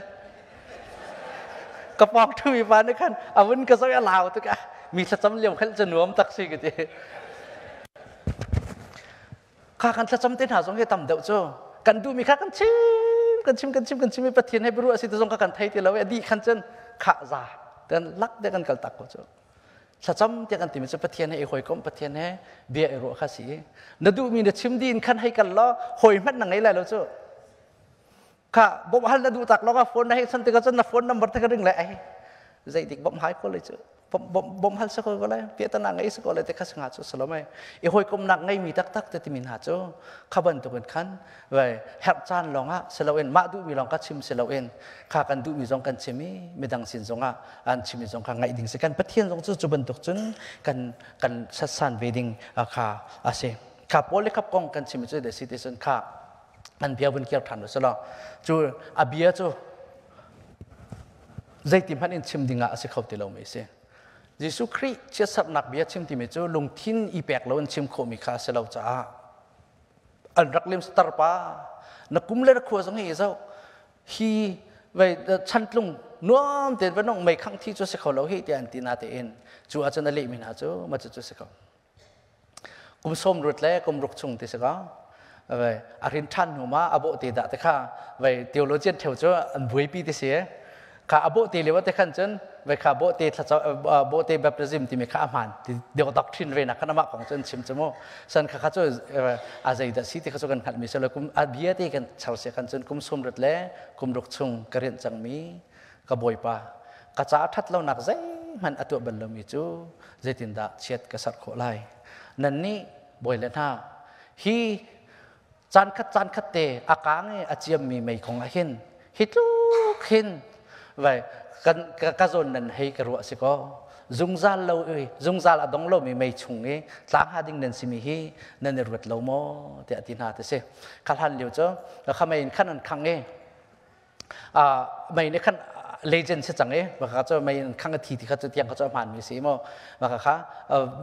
กระปองทุยปานนี่ขันอาวินก็จะเอาลาวตุกะมีสัจจำเลี้ยงขันจะหนุ่มตักซีกันทีข้ากันสัจจำเต้นหาสงเกตต่ำเดาโจกันดูมีข้ากันชิมไม่ประเทียนให้บรู้สิตัวสงกันไทยที่เราดีขันจนข้าจ่าเดินลักเดินกันกัลตักก็โจสัจจำเดียกันที่มันจะประเทียนให้หอยก้มประเทียนให้เบียร์รู้ข้าสินดูมีเดชิมดีนขันให้กันล้อหอยมันนั่งไงล่ะเราโจข้าบ่มหันแล้วดูตักแล้วก็ฝนให้สันติก็จะนับฝนน้ำบัดทั้งเรื่องเลยใจดิกบ่มหายก็เลยเจอบ่มหันสักคนก็เลยเพียรตั้งไงสักคนเลยแต่ข้าสังหารจุดสลบไหมอีหอยกมนักไงมีตักแต่ที่มีหาจุข้าบันตุกันขันไว้แฮปจานลองอ่ะสลบเอ็นมาดูมีลองกัดชิมสลบเอ็นข้ากันดูมีจงกันชิมีไม่ดังสินจงอ่ะอันชิมีจงข้าไงดิ่งสิกันประเทียนจงจุบันตุกจุนกันสัตสันเวดิ่งข้าอาเซข้าโพลิขับกองกันชิมีจุดเดสิเดชนข้าอันเบียบนเกี่ยวทันหรือสละจูอาเบียจูใจติมันอินชิมดิ่งอ่ะสิเขาติเราไม่เสียยิสุคริเชื่อสับนักเบียชิมติมิจูลงทิ้นอีแปกเราอันชิมโคมิคาเสลาจ้าอันรักเลี้ยมสตาร์ปานักกุมเลรักขัวสังเกตเจ้าฮีไปชันลุงน้อมเดินไปน้องไม่ขังที่จูสิเขาเราเฮียอันตินาเตนจูอาจจะนั่นเลยมินาจูมาจูสิเขากุมส้มรุดเล่กุมรุกชงที่สิเขาไปอารินทันหัวมาอาโบตีดาแต่ข้าไปเทโลเจียนเทวจ้าอันบุยปีที่เสียข้าอาโบตีเลยว่าแต่ขันจนไปข้าโบตีถ้าจะโบตีแบบประจิมที่มีข้ามันเดี๋ยวตักทิ้งเรนักขณะมาของจนชิมจมูกสันข้าจ้าอาใจดัชที่ข้าจ้ากันขัดมิเสลกุมอาเบียตีกันชาวเสียขันจนกุมสมรดเล่กุมรุกชงกระเรียนจังมีกระบอยปากระจ้าทัดเราหนักใจมันอตัวบันลมิจูใจตินดาเชียดกษัตริย์โคไลนั่นนี่บอยเลน่าฮีจานคัดเตะอากางอาเจียมมีไม่ของอาหินฮิตุหินไว้กันกระโจนนั่นให้กระรัวสิก็จุงซาลเราจุงซาลอดงเราไม่ชงต่างหาดิ่งนั่นสิมีฮีนั่นรวดเราโมเตอตินาเตเสขันหันเดียวเจ้าแล้วข้าไม่ขันนั้นขังไม่ในขันเลเจนด์จังว่าเขาจะไม่ขังทีที่เขาจะเตียงเขาจะผ่านมีสีโมว่าเขา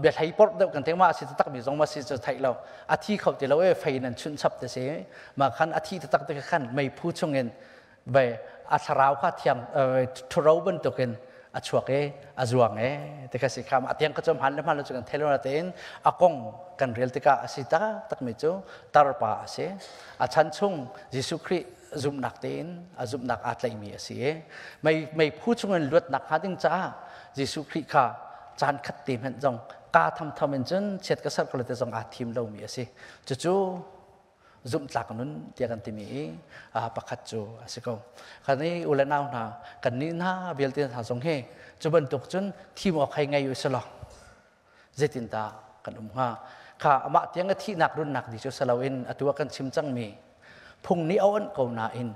เบียดให้ปอดเดียวกันเท่ามาสิจะตักมีจงมาสิจะไทยเราอาทิเขาเดี๋ยวเราไฟนั้นชุนชับแต่เสียมาขันอาทิจะตักแต่ขันไม่พูดชงเงินไปอัศราวข้าเทียมทุรบันตุกันอัจฉริยะอัจวงแต่ก็สิคำอาทิยังเขาจะผ่านแล้วมาเราจะกันเทเลนาเตนอากงกันเรียลติกาสิตาตักมีจูตาร์ปาเสียอาชันชงยิสุคริจุมนักเต้นจุมนักอาตเลยมีสิไม่พูดชงเงินลวดนักหาดิ้งจ้ายิสุคริข้าจานขัดตีมันจงกาทำเป็นจนเช็ดกษัตริย์ก็เลยจะจงอาทีมเรามีสิจู่จุมจากนั้นเดียกันที่มีประคัตจูสิเขาคราวนี้อุลนาวนากันนี้น่าเบียลตีนหาสงเหจุบันตุกจนทีมออกใครไงอยู่สลอเจตินตากันข้ามาเตียงที่หนักรุ่นหนักดิจูสลาวินอตัวกันชิมจังมีพุ่งนี้เอาอันเก่าหนาอิน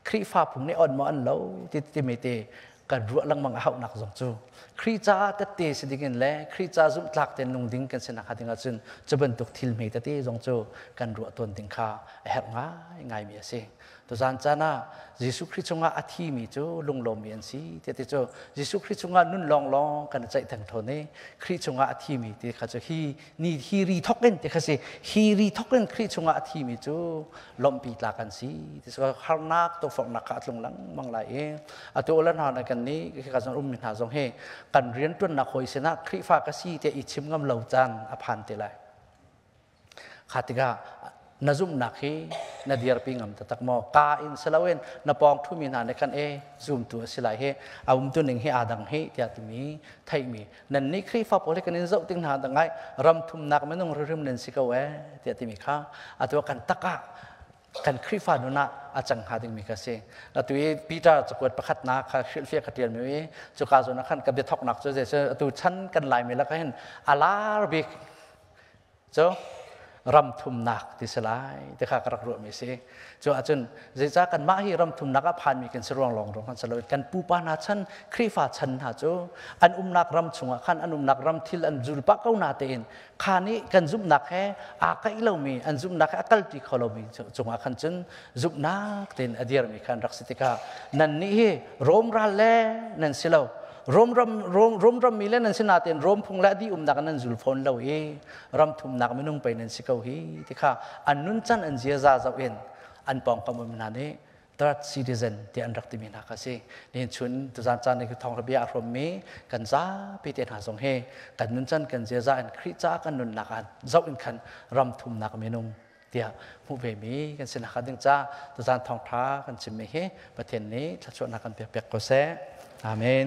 ครีฟ้าพุ่งนี้อ่อนมาอันเล่าที่ไม่เตะ กันรัวลังมังเอาหนักจงจูครีจ้าตัดเตสิดิ่งเล่ครีจ้าจุ่มหลักเต็นลงดิ่งกันเสนาขัดดิ่งจุนจะเป็นตุกทิลเมตัดเตจงจูกันรัวตัวดิ่งข้าแหกง่ายมีสิตัวจานจานะยิสุคริสต์จงอาทิมีจูลงลมเมียนสิเดี๋ยวจูยิสุคริสต์จงอานุ่นลองกันใจทั้งทนเนี่ยคริสต์จงอาทิมีเดี๋ยวเขาจะฮีรีทอกเล่นเดี๋ยวเขาจะฮีรีทอกเล่นคริสต์จงอาทิมีจูลมปีตากันสิเดี๋ยวเขาฮาร์นักตัวฝังนักขัดลงหลังมังไหลตัวละนานกันนี้เขาจะมินหาจงเฮกันเรียนตัวนักหอยเสนาคริฟ้ากสีเดี๋ยวอิชิมงำเหล่าจันอภันเตลัยขาติกานาซุ่มนักฮีนาเดียร์ปิงอัมตักโมกาอินสลาเวนนาปองทุ่มินานในกันซุ่มตัวสลายเอาตัวหนึ่งอาดังที่ติมีไทยมีนั่นนี่ครีฟ้าโพลิกันนินเจ้าติงหาดังไงรำทุ่มนักไม่ต้องริมเนินสิกาเวติมีข้าตัวกันตะกะกันครีฟ้าโนนาอาจังหาดิงมีกษแล้วตัวปีตาจะกวดประคัดนักคริสเฟียขัดเรียนมีจุกาโซนักขันกับเดทอกนักตัวชั้นกันลายมีแล้วก็เห็นอาลาบิกเจ้ารำทุมนักที่สลายที่ข้ากระโดดมีสิจนอาจารย์จะจากกันมาให้รำทุมนักผ่านมีกันสรวงลองกันสลายกันปูปานาชันครีฟ้าชันหาจูอันนักรำชงขันอันนักรำทิลอันจุลปะเก้านาเตนขานี้กันจุบนักแค่อาไกลเรามีอันจุบนักแค่กัลติเขาเรามีจงอาขันจนจุบนักเตนอดียมีขันรักสิติกานั่นนี่โรมรัลเล่นั่นสิเรารมมีเล่นนั่นสินาเตนรมพงและดีนักนั่นจุลฟอนเรารำทุมนักไม่นุ่งไปนั่นสิเขาที่ข้าอันนุ่นจันอันเจียซาเจ้าอันปองกำมันนั่นนี่third citizen ที่อันรักที่มีนักสินี่ชุนตัวจันนี่คือทองระเบียอารมณ์มีกันจ้าพิเศษหาสงเฮกันนุ่นจันกันเจียซาอันคริจ้ากันนุ่นนักอันเจ้าอินขันรำทุมนักไม่นุ่งเดียผู้เบมีกันสินักดึงจ้าตัวจันทองท้ากันจิมเฮประเทศนี้ถ้าชวนนักกันเปียกๆก็เสอาเมน